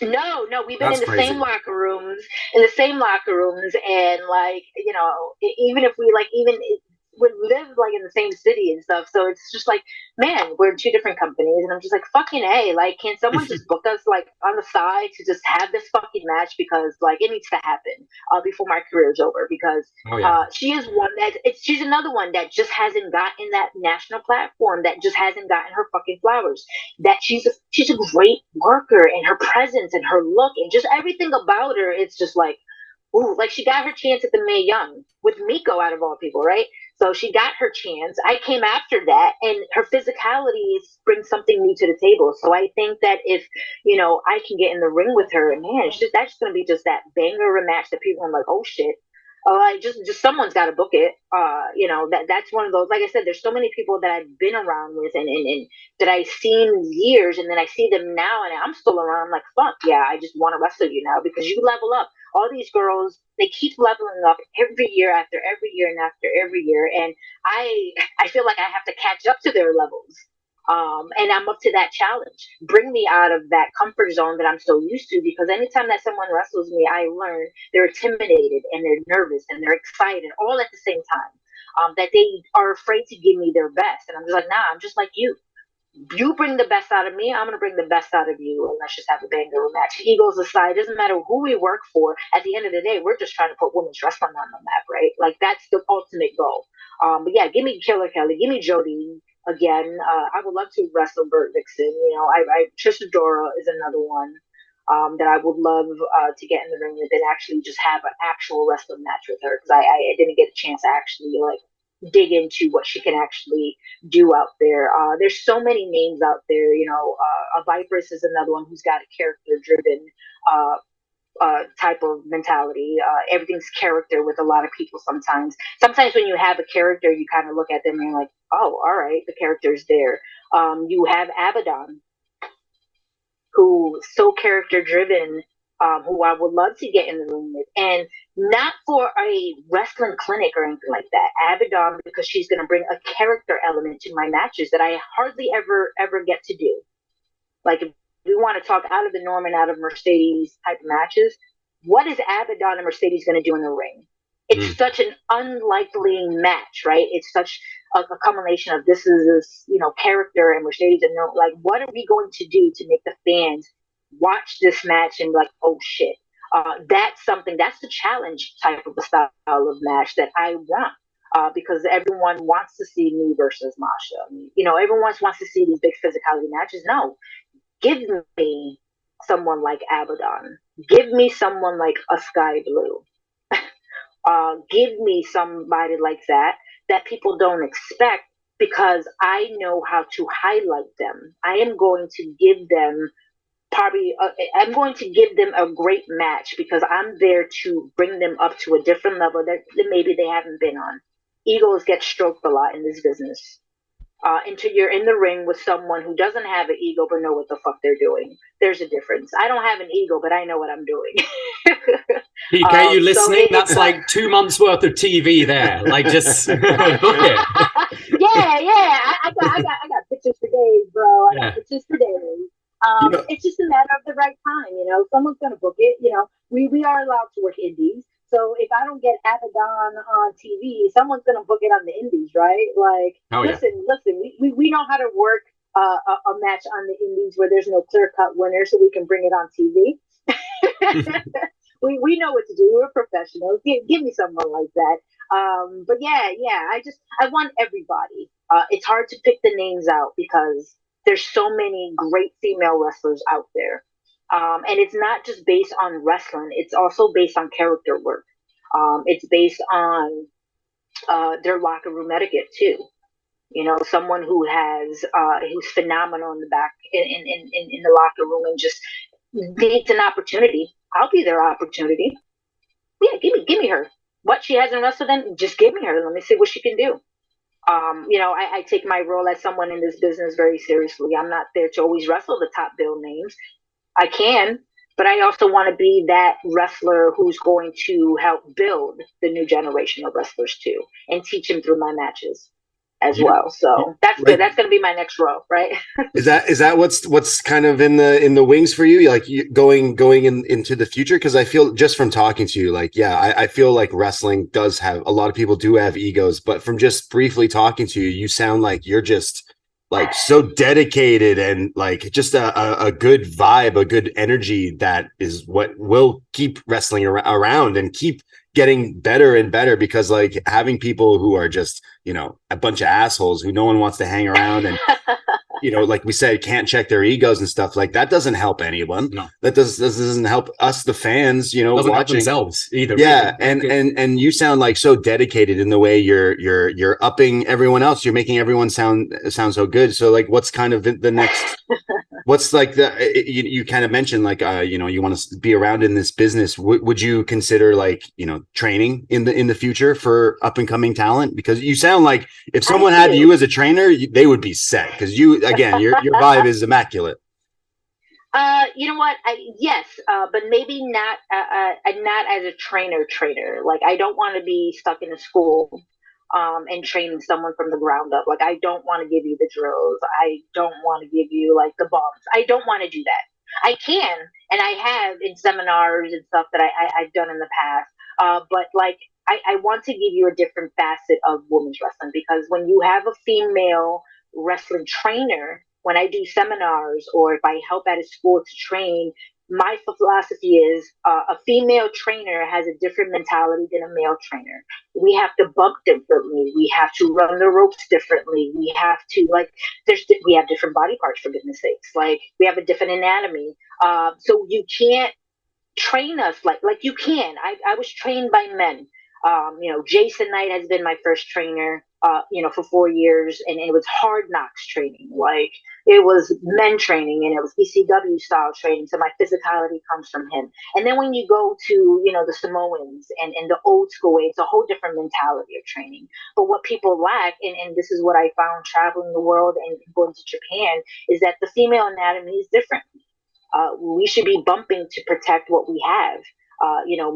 No, we've been in the same locker rooms, and like, you know, even if we like, we live like in the same city and stuff, so it's just like, man, we're in two different companies, and I'm just like, fucking A, like, can someone just book us like on the side to just have this fucking match, because like it needs to happen before my career's over, because she is one that she's another one that just hasn't gotten that national platform, that just hasn't gotten her fucking flowers, that she's a great worker, and her presence and her look and just everything about her, it's just like, ooh, like she got her chance at the Mae Young with Meiko, out of all people, right? So she got her chance. I came after that, and her physicality brings something new to the table. So I think that if, you know, I can get in the ring with her, man, that's going to be just that banger of a match that people are like, oh shit. Like just someone's got to book it. You know, that's one of those, like I said, there's so many people that I've been around with and that I've seen years, and then I see them now and I'm still around. I'm like, fuck yeah, I just want to wrestle you now, because you level up. All these girls, they keep leveling up every year after every year and after every year, and I feel like I have to catch up to their levels. And I'm up to that challenge. Bring me out of that comfort zone that I'm so used to, because anytime that someone wrestles me, I learn they're intimidated and they're nervous and they're excited all at the same time. That they are afraid to give me their best. And I'm just like, nah, I'm just like you. You bring the best out of me, I'm going to bring the best out of you, and let's just have a banger match. Egos aside, doesn't matter who we work for. At the end of the day, we're just trying to put women's wrestling on the map, right? Like, that's the ultimate goal. But yeah, give me Killer Kelly, give me Jody again. I would love to wrestle Bert Vixen. You know, Trish Adora is another one that I would love to get in the ring with and actually just have an actual wrestling match with her, because I didn't get a chance to actually like dig into what she can actually do out there. There's so many names out there, you know. A Viperess is another one who's got a character-driven type of mentality. Everything's character with a lot of people sometimes. Sometimes when you have a character, you kind of look at them and you're like, oh, all right, the character's there. You have Abaddon, who's so character-driven, who I would love to get in the room with. And not for a wrestling clinic or anything like that. Abaddon, because she's going to bring a character element to my matches that I hardly ever get to do. Like, if we want to talk out of the norm and out of Mercedes type of matches, what is Abaddon and Mercedes going to do in the ring? It's such an unlikely match, right? It's such a combination of this, you know, character and Mercedes, and like, what are we going to do to make the fans watch this match and be like, oh shit. That's the challenge type of a style of match that I want, because everyone wants to see me versus Masha. You know, everyone wants to see these big physicality matches. No, give me someone like Abaddon. Give me someone like a Sky Blue. Give me somebody like that people don't expect, because I know how to highlight them. I am going to give them I'm going to give them a great match, because I'm there to bring them up to a different level that maybe they haven't been on. Egos get stroked a lot in this business. Until you're in the ring with someone who doesn't have an ego but know what the fuck they're doing. There's a difference. I don't have an ego, but I know what I'm doing. PK, you listening? That's like 2 months worth of TV there. Like, just look it. Yeah. I got pictures for days, bro. I got pictures for days. It's just a matter of the right time, you know. Someone's gonna book it, you know. We are allowed to work indies, so if I don't get Abaddon on TV, someone's gonna book it on the indies, right? Like, listen, we know how to work a match on the indies where there's no clear cut winner, so we can bring it on TV. we know what to do. We're professionals. Give me someone like that. But yeah, I want everybody. It's hard to pick the names out because there's so many great female wrestlers out there. And it's not just based on wrestling. It's also based on character work. It's based on their locker room etiquette too. You know, someone who has who's phenomenal in the back in the locker room and just needs an opportunity. I'll be their opportunity. Yeah, give me her. What, she hasn't wrestled in? Just give me her. Let me see what she can do. I take my role as someone in this business very seriously. I'm not there to always wrestle the top bill names. I can, but I also want to be that wrestler who's going to help build the new generation of wrestlers too, and teach them through my matches as well. So that's good. That's going to be my next role, right? Is that what's kind of in the wings for you, like going into the future? Because I feel, just from talking to you, like, yeah, I feel like wrestling does have, a lot of people do have egos, but from just briefly talking to you, you sound like you're just like so dedicated and like just a good vibe, a good energy that is what will keep wrestling around and keep getting better and better, because like having people who are just, a bunch of assholes who no one wants to hang around and like we said, can't check their egos and stuff, like that doesn't help anyone. No, that doesn't help us, the fans, doesn't watching help themselves either. Yeah, and you sound like so dedicated in the way you're upping everyone else. You're making everyone sound so good. So like, what's kind of the next? What's like you kind of mentioned like you want to be around in this business. Would you consider like training in the future for up and coming talent? Because you sound like if someone had you as a trainer, they would be set, because you, again, your vibe is immaculate. You know what? Yes, but maybe not as a trainer. Like, I don't want to be stuck in a school and training someone from the ground up. Like, I don't want to give you the drills. I don't want to give you like the bumps. I don't want to do that. I can, and I have in seminars and stuff that I've done in the past. But like, I want to give you a different facet of women's wrestling, because when you have a female wrestling trainer, when I do seminars or if I help at a school to train, my philosophy is a female trainer has a different mentality than a male trainer. We have to bump differently. We have to run the ropes differently. We have to we have different body parts, for goodness sakes. Like, we have a different anatomy. So you can't train us like you can. I was trained by men. Jason Knight has been my first trainer, for 4 years, and it was hard knocks training. Like, it was men training, and it was ECW style training. So my physicality comes from him. And then when you go to, the Samoans and the old school way, it's a whole different mentality of training. But what people lack, and this is what I found traveling the world and going to Japan, is that the female anatomy is different. We should be bumping to protect what we have.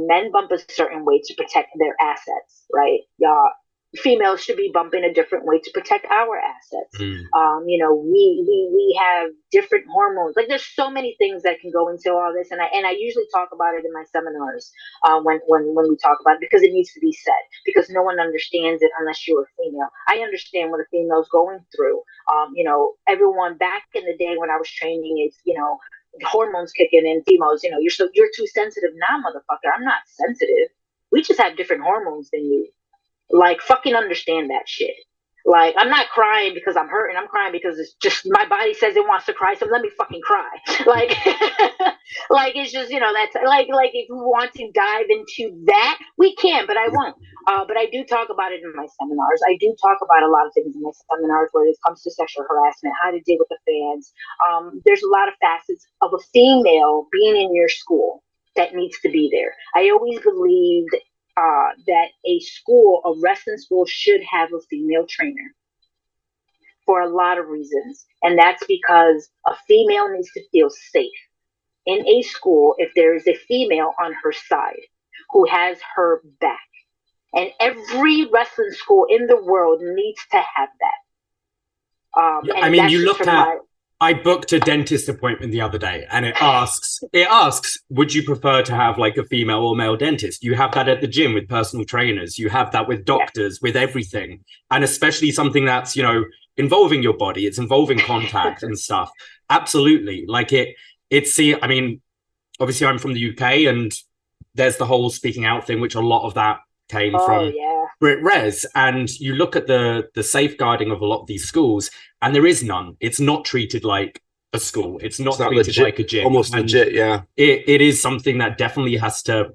Men bump a certain way to protect their assets, right? Females should be bumping a different way to protect our assets. We have different hormones. Like, there's so many things that can go into all this, and I usually talk about it in my seminars when we talk about it, because it needs to be said, because no one understands it unless you're a female. I understand what a female's going through. Everyone back in the day when I was training, it's hormones kicking in, females, you're too sensitive now, motherfucker. I'm not sensitive. We just have different hormones than you. Like, fucking understand that shit. Like, I'm not crying because I'm hurting. I'm crying because it's just my body says it wants to cry, so let me fucking cry. Like, like, it's just, that's like if we want to dive into that, we can, but I won't. But I do talk about it in my seminars. I do talk about a lot of things in my seminars where it comes to sexual harassment, how to deal with the fans. There's a lot of facets of a female being in your school that needs to be there. I always believed that a wrestling school should have a female trainer for a lot of reasons. And that's because a female needs to feel safe in a school if there is a female on her side who has her back. And every wrestling school in the world needs to have that. I booked a dentist appointment the other day, and it asks, would you prefer to have like a female or male dentist? You have that at the gym with personal trainers. You have that with doctors, with everything. And especially something that's, involving your body. It's involving contact and stuff. Absolutely. Like obviously I'm from the UK, and there's the whole speaking out thing, which a lot of that came from Brit Res. And you look at the safeguarding of a lot of these schools, and there is none. It's not treated like a school. It's not treated legit, like a gym. Almost legit, yeah. It is something that definitely has to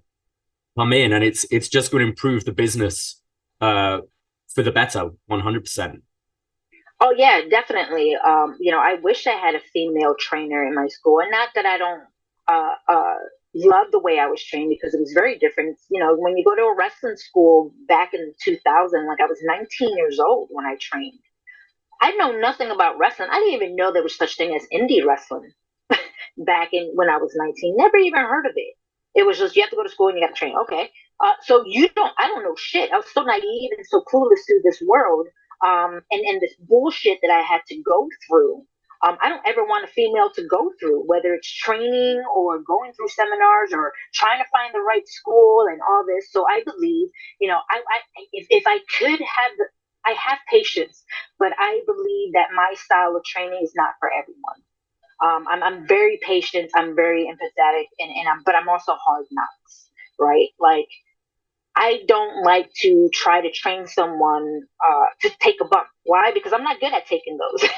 come in, and it's just going to improve the business for the better, 100%. Oh yeah, definitely. I wish I had a female trainer in my school, and not that I don't loved the way I was trained because it was very different. You know, when you go to a wrestling school back in 2000, like I was 19 years old when I trained. I know nothing about wrestling. I didn't even know there was such thing as indie wrestling back in when I was 19. Never even heard of it. It was just you have to go to school and you got to train. Okay, so I don't know shit. I was so naive and so clueless to this world, and this bullshit that I had to go through. I don't ever want a female to go through, whether it's training or going through seminars or trying to find the right school and all this. So I believe, you know, if I could have I have patience, but I believe that my style of training is not for everyone. I'm very patient. I'm very empathetic, but I'm also hard knocks, right? Like I don't like to try to train someone to take a bump. Why? Because I'm not good at taking those.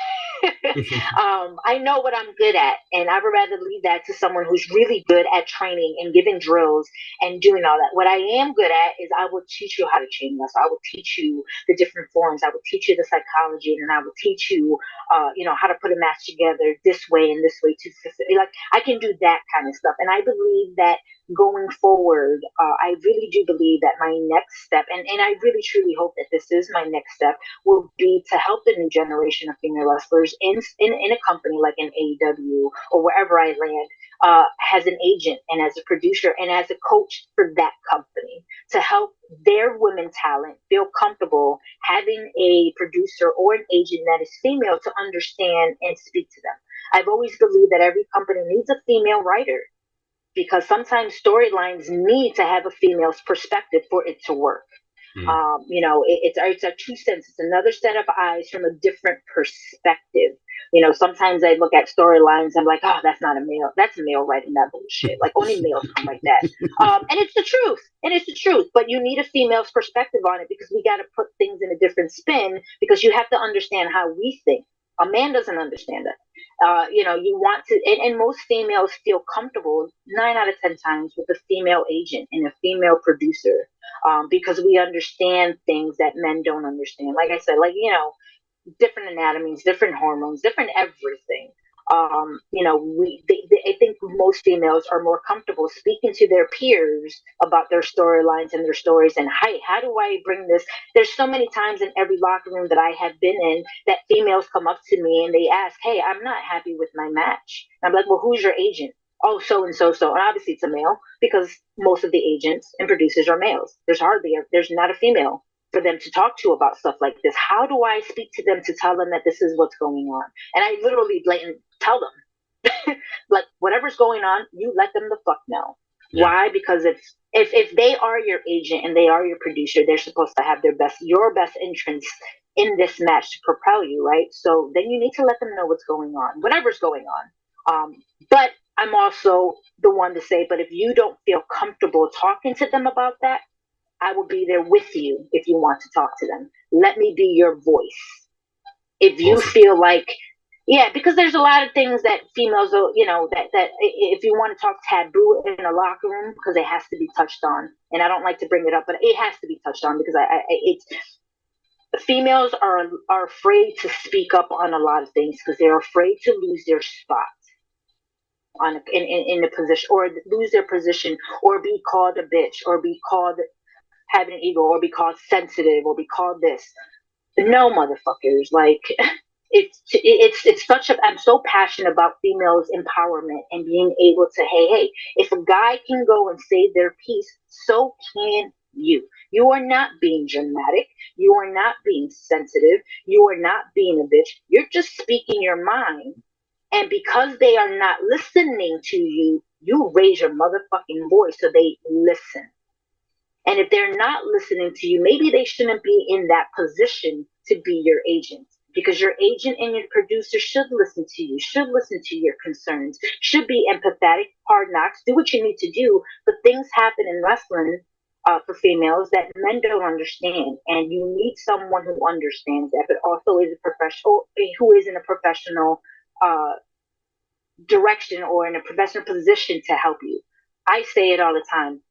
I know what I'm good at, and I would rather leave that to someone who's really good at training and giving drills and doing all that. What I am good at is I will teach you how to chain wrestle. I will teach you the different forms. I will teach you the psychology, and I will teach you, you know, how to put a match together this way and this way. Like I can do that kind of stuff, and I believe that going forward, I really do believe that my next step, and I really truly hope that this is my next step, will be to help the new generation of female wrestlers in a company like an AEW or wherever I land, as an agent and as a producer and as a coach for that company to help their women talent feel comfortable having a producer or an agent that is female to understand and speak to them. I've always believed that every company needs a female writer, because sometimes storylines need to have a female's perspective for it to work. You know, it's a 2 cents. It's another set of eyes from a different perspective. You know, sometimes I look at storylines, I'm like, oh, that's not a male. That's a male writing that bullshit. Like only males come like that. And it's the truth. And it's the truth. But you need a female's perspective on it because we got to put things in a different spin, because you have to understand how we think. A man doesn't understand that. You know, you want to, and most females feel comfortable 9 out of 10 times with a female agent and a female producer, because we understand things that men don't understand. Like I said, like, you know, different anatomies, different hormones, different everything. You know, I think most females are more comfortable speaking to their peers about their storylines and their stories. And hey, how do I bring this? There's so many times in every locker room that I have been in that females come up to me and they ask, hey, I'm not happy with my match. And I'm like, well, who's your agent? Oh, so and so. And obviously it's a male, because most of the agents and producers are males. There's not a female for them to talk to about stuff like this. How do I speak to them to tell them that this is what's going on? And I literally blatant tell them, like, whatever's going on, you let them the fuck know. Yeah. Why? Because if they are your agent and they are your producer, they're supposed to have your best interests in this match to propel you, right? So then you need to let them know what's going on, whatever's going on. But I'm also the one to say, but if you don't feel comfortable talking to them about that, I will be there with you if you want to talk to them. Let me be your voice. If you feel like, yeah, because there's a lot of things that females, you know, that if you want to talk taboo in a locker room, because it has to be touched on. And I don't like to bring it up, but it has to be touched on because females are afraid to speak up on a lot of things because they're afraid to lose their spot in the position, or lose their position, or be called a bitch, or be called having an ego, or be called sensitive, or be called this. No, motherfuckers. Like, it's such a, I'm so passionate about females empowerment and being able to, hey, if a guy can go and say their piece, so can you. You are not being dramatic. You are not being sensitive. You are not being a bitch. You're just speaking your mind. And because they are not listening to you, you raise your motherfucking voice so they listen. And if they're not listening to you, maybe they shouldn't be in that position to be your agent, because your agent and your producer should listen to you, should listen to your concerns, should be empathetic, hard knocks, do what you need to do. But things happen in wrestling for females that men don't understand. And you need someone who understands that, but also is a professional, who is in a professional direction or in a professional position to help you. I say it all the time.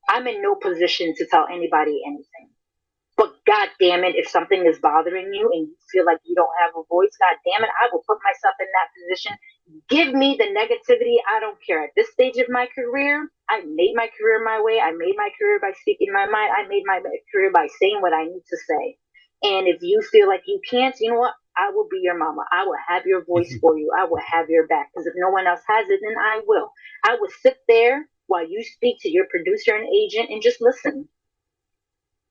I'm in no position to tell anybody anything. But God damn it, if something is bothering you and you feel like you don't have a voice, God damn it, I will put myself in that position give me the negativity. I don't care. At this stage of my career, I made my career my way. I made my career by speaking my mind. I made my career by saying what I need to say. And if you feel like you can't, you know what? I will be your mama. I will have your voice for you. I will have your back. Because if no one else has it, then I will. I will sit there while you speak to your producer and agent and just listen.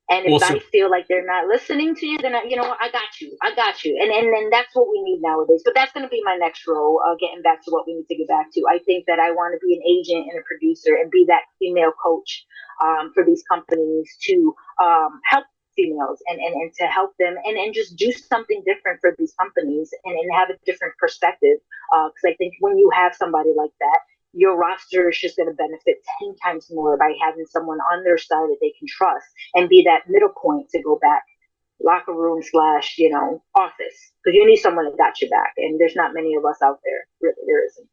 And if Awesome. I feel like they're not listening to you, then you know what? I got you. I got you. And then that's what we need nowadays. But that's going to be my next role. Getting back to what we need to get back to. I think that I want to be an agent and a producer and be that female coach for these companies to help females and to help them and just do something different for these companies and have a different perspective. Because I think when you have somebody like that, your roster is just going to benefit 10 times more by having someone on their side that they can trust and be that middle point to go back locker room / office, because you need someone that got your back, and there's not many of us out there. Really, there isn't.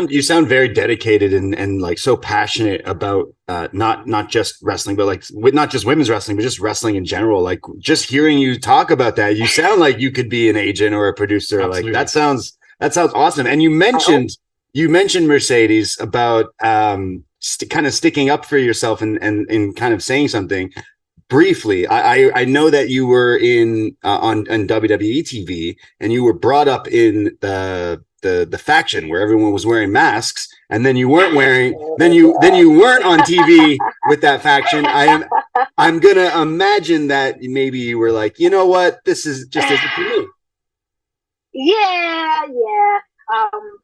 You sound very dedicated and like so passionate about not just wrestling, but like not just women's wrestling, but just wrestling in general. Like just hearing you talk about that, you sound like you could be an agent or a producer. Absolutely. Like that sounds awesome. And you mentioned Mercedes about kind of sticking up for yourself and kind of saying something. Briefly, I know that you were on WWE TV and you were brought up in the faction where everyone was wearing masks, and then you weren't then you weren't on TV with that faction. I'm gonna imagine that maybe you were like, you know what, this is just isn't for me. Yeah.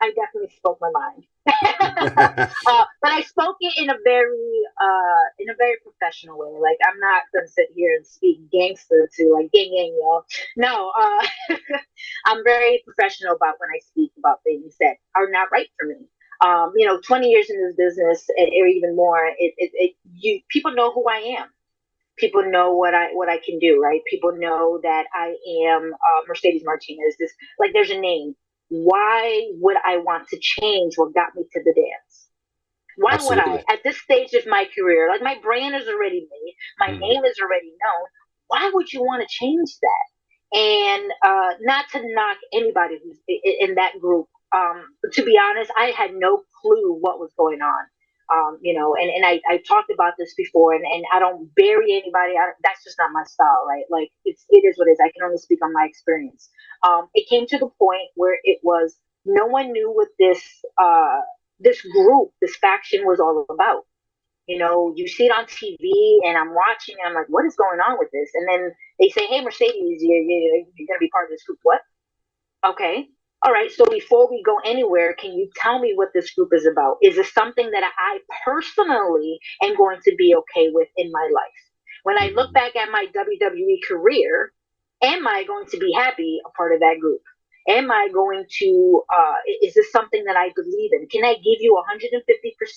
I definitely spoke my mind, but I spoke it in a very professional way. Like, I'm not gonna sit here and speak gangster to like gang, y'all. No, I'm very professional about when I speak about things that are not right for me. 20 years in this business, or even more, people know who I am. People know what I can do, right? People know that I am Mercedes Martinez. There's a name. Why would I want to change what got me to the dance? Why Absolutely. would I? At this stage of my career, like, my brand is already made, my name is already known. Why would you want to change that? And not to knock anybody who's in that group. To be honest, I had no clue what was going on. And I talked about this before, and I don't bury anybody. That's just not my style, right? Like, it is what it is. I can only speak on my experience. It came to the point where it was no one knew what this group, this faction was all about. You see it on TV, and I'm watching, and I'm like, what is going on with this? And then they say, hey, Mercedes, you're going to be part of this group. What? Okay. All right, so before we go anywhere, can you tell me what this group is about? Is it something that I personally am going to be okay with in my life? When I look back at my WWE career, am I going to be happy a part of that group? Am I going to, is this something that I believe in? Can I give you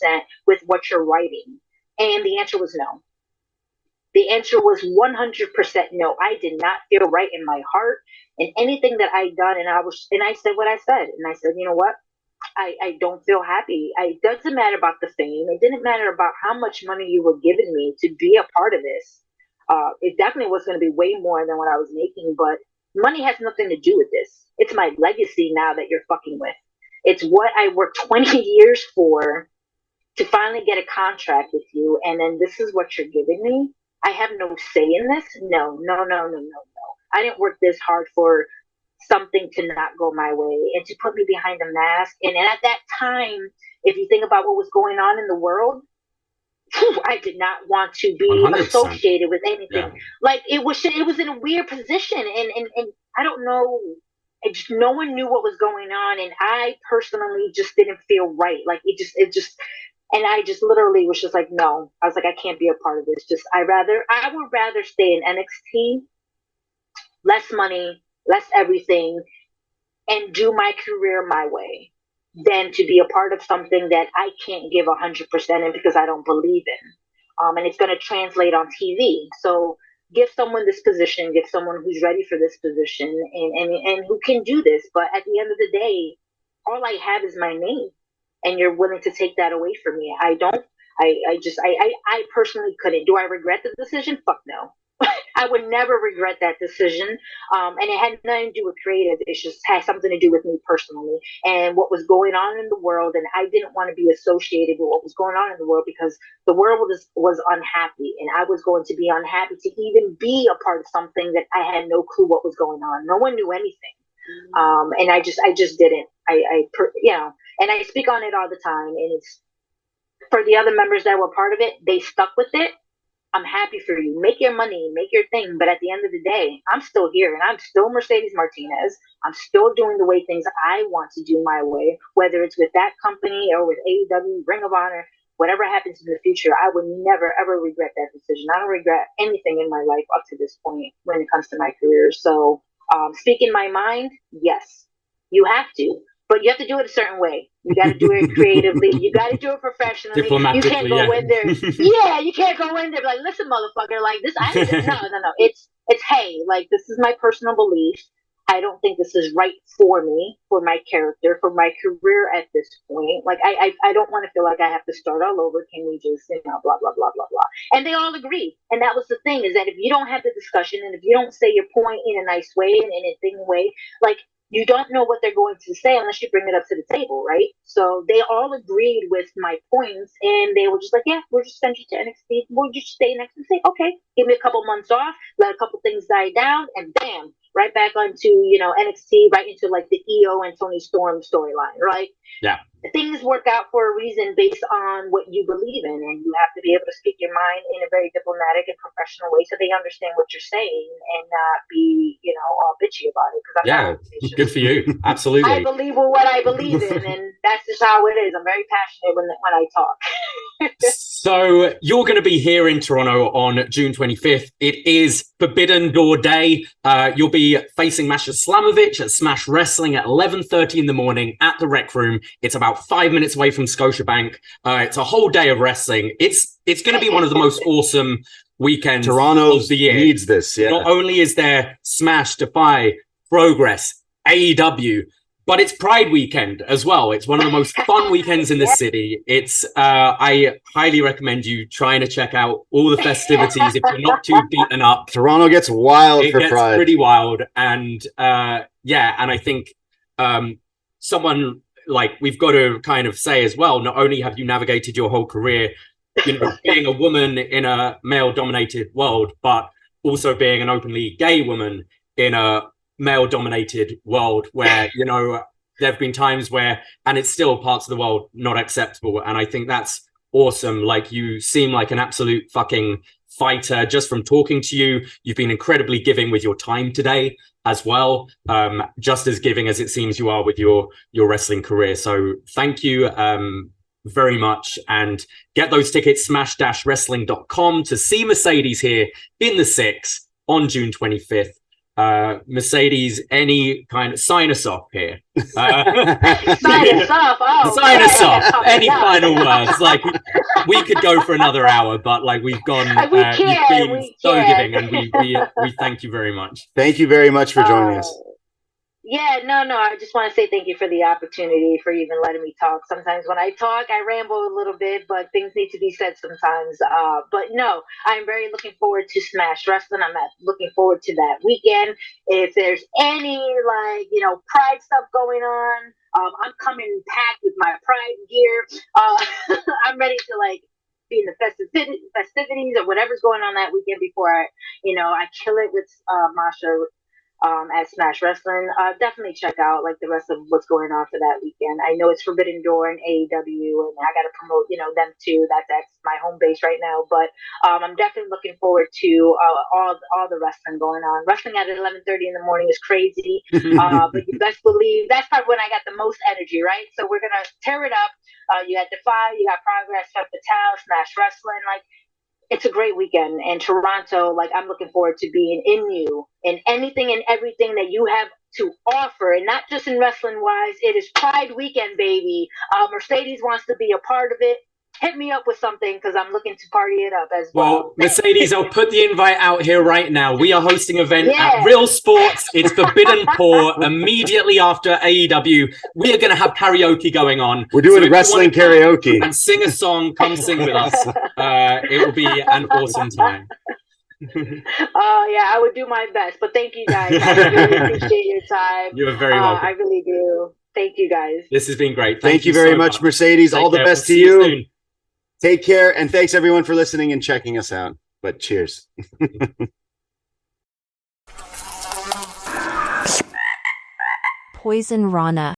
150% with what you're writing? And the answer was no. The answer was 100% no. I did not feel right in my heart and anything that I'd done. And I said what I said. And I said, you know what? I don't feel happy. It doesn't matter about the fame. It didn't matter about how much money you were giving me to be a part of this. It definitely was going to be way more than what I was making, but money has nothing to do with this. It's my legacy now that you're fucking with. It's what I worked 20 years for to finally get a contract with you. And then this is what you're giving me. I have no say in this. No. I didn't work this hard for something to not go my way and to put me behind a mask. And at that time, if you think about what was going on in the world, I did not want to be 100%. associated with anything. Yeah. Like, it was in a weird position, and I don't know. No one knew what was going on, and I personally just didn't feel right. Like, it just. And I just literally was just like, no. I was like, I can't be a part of this. I would rather stay in NXT, less money, less everything, and do my career my way than to be a part of something that I can't give 100% in because I don't believe in. And it's going to translate on TV. So give someone this position, give someone who's ready for this position and who can do this. But at the end of the day, all I have is my name. And you're willing to take that away from me. I don't. I personally couldn't. Do I regret the decision? Fuck no. I would never regret that decision. And it had nothing to do with creative. It just had something to do with me personally and what was going on in the world. And I didn't want to be associated with what was going on in the world because the world was unhappy. And I was going to be unhappy to even be a part of something that I had no clue what was going on. No one knew anything. And I just didn't. And I speak on it all the time. And it's for the other members that were part of it, they stuck with it. I'm happy for you. Make your money, make your thing. But at the end of the day, I'm still here and I'm still Mercedes Martinez. I'm still doing the way things I want to do my way, whether it's with that company or with AEW, Ring of Honor, whatever happens in the future. I would never, ever regret that decision. I don't regret anything in my life up to this point when it comes to my career. So speaking my mind, yes, you have to. But you have to do it a certain way. You got to do it creatively. You got to do it professionally. You can't go in there. Yeah, you can't go in there like, listen, motherfucker, like this. No. It's hey, like this is my personal belief. I don't think this is right for me, for my character, for my career at this point. Like I don't want to feel like I have to start all over. Can we just, blah, blah, blah, blah, blah. And they all agreed. And that was the thing, is that if you don't have the discussion and if you don't say your point in a nice way and in a thing way, like, you don't know what they're going to say unless you bring it up to the table, right? So they all agreed with my points, and they were just like, yeah, we'll just send you to NXT. We'll just stay next and say, okay, give me a couple months off, let a couple things die down, and bam, right back onto, NXT, right into like the EO and Tony Storm storyline, right? Yeah. Things work out for a reason based on what you believe in, and you have to be able to speak your mind in a very diplomatic and professional way so they understand what you're saying and not be, all bitchy about it. Yeah, good for you. Absolutely. I believe in what I believe in, and that's just how it is. I'm very passionate when I talk. So you're going to be here in Toronto on June 25th. It is Forbidden Door Day. You'll be facing Masha Slamovich at Smash Wrestling at 11:30 in the morning at the Rec Room. It's about 5 minutes away from Scotiabank. It's a whole day of wrestling. It's going to be one of the most awesome weekends Toronto of the year. Needs this. Yeah. Not only is there Smash, Defy, Progress, AEW, but it's Pride weekend as well. It's one of the most fun weekends in the city. It's I highly recommend you trying to check out all the festivities if you're not too beaten up. Toronto gets wild for Pride. It gets pretty wild, and and I think someone like we've got to kind of say as well. Not only have you navigated your whole career, being a woman in a male-dominated world, but also being an openly gay woman in a male-dominated world where, there have been times where, and it's still parts of the world not acceptable. And I think that's awesome. Like, you seem like an absolute fucking fighter just from talking to you. You've been incredibly giving with your time today as well. Just as giving as it seems you are with your wrestling career. So thank you very much, and get those tickets, smash-wrestling.com, to see Mercedes here in the 6 on June 25th. Mercedes, any kind of sign us off here. Sign us off. Oh, sign us off. Any final words? Like, we could go for another hour, but like we've gone. You've been so giving, and we thank you very much. Thank you very much for joining us. Yeah, no. I just want to say thank you for the opportunity, for even letting me talk. Sometimes when I talk, I ramble a little bit, but things need to be said sometimes. But no, I'm very looking forward to Smash Wrestling. I'm looking forward to that weekend. If there's any, Pride stuff going on, I'm coming packed with my Pride gear. I'm ready to, be in the festivities or whatever's going on that weekend before I kill it with Masha at Smash Wrestling. Definitely check out the rest of what's going on for that weekend. I know it's Forbidden Door and AEW, and I got to promote them too. That's my home base right now. But I'm definitely looking forward to all the wrestling going on. Wrestling at 11:30 in the morning is crazy, but you best believe that's probably when I got the most energy, right? So we're gonna tear it up. You got Defy, you got Progress, Femme Fatale, Smash Wrestling, it's a great weekend. And Toronto, I'm looking forward to being in you and anything and everything that you have to offer, and not just in wrestling wise. It is Pride weekend, baby. Mercedes wants to be a part of it. Hit me up with something, because I'm looking to party it up as well. Well, Mercedes, I'll put the invite out here right now. We are hosting an event at Real Sports. It's Forbidden Pour immediately after AEW. We are going to have karaoke going on. We're doing wrestling karaoke. And sing a song. Come sing with us. It will be an awesome time. Yeah, I would do my best. But thank you guys. I really appreciate your time. You're very welcome. I really do. Thank you guys. This has been great. Thank you very so much, Mercedes. Take All the care. best We'll to see you. soon. Take care, and thanks everyone for listening and checking us out. But cheers. Poisonrana.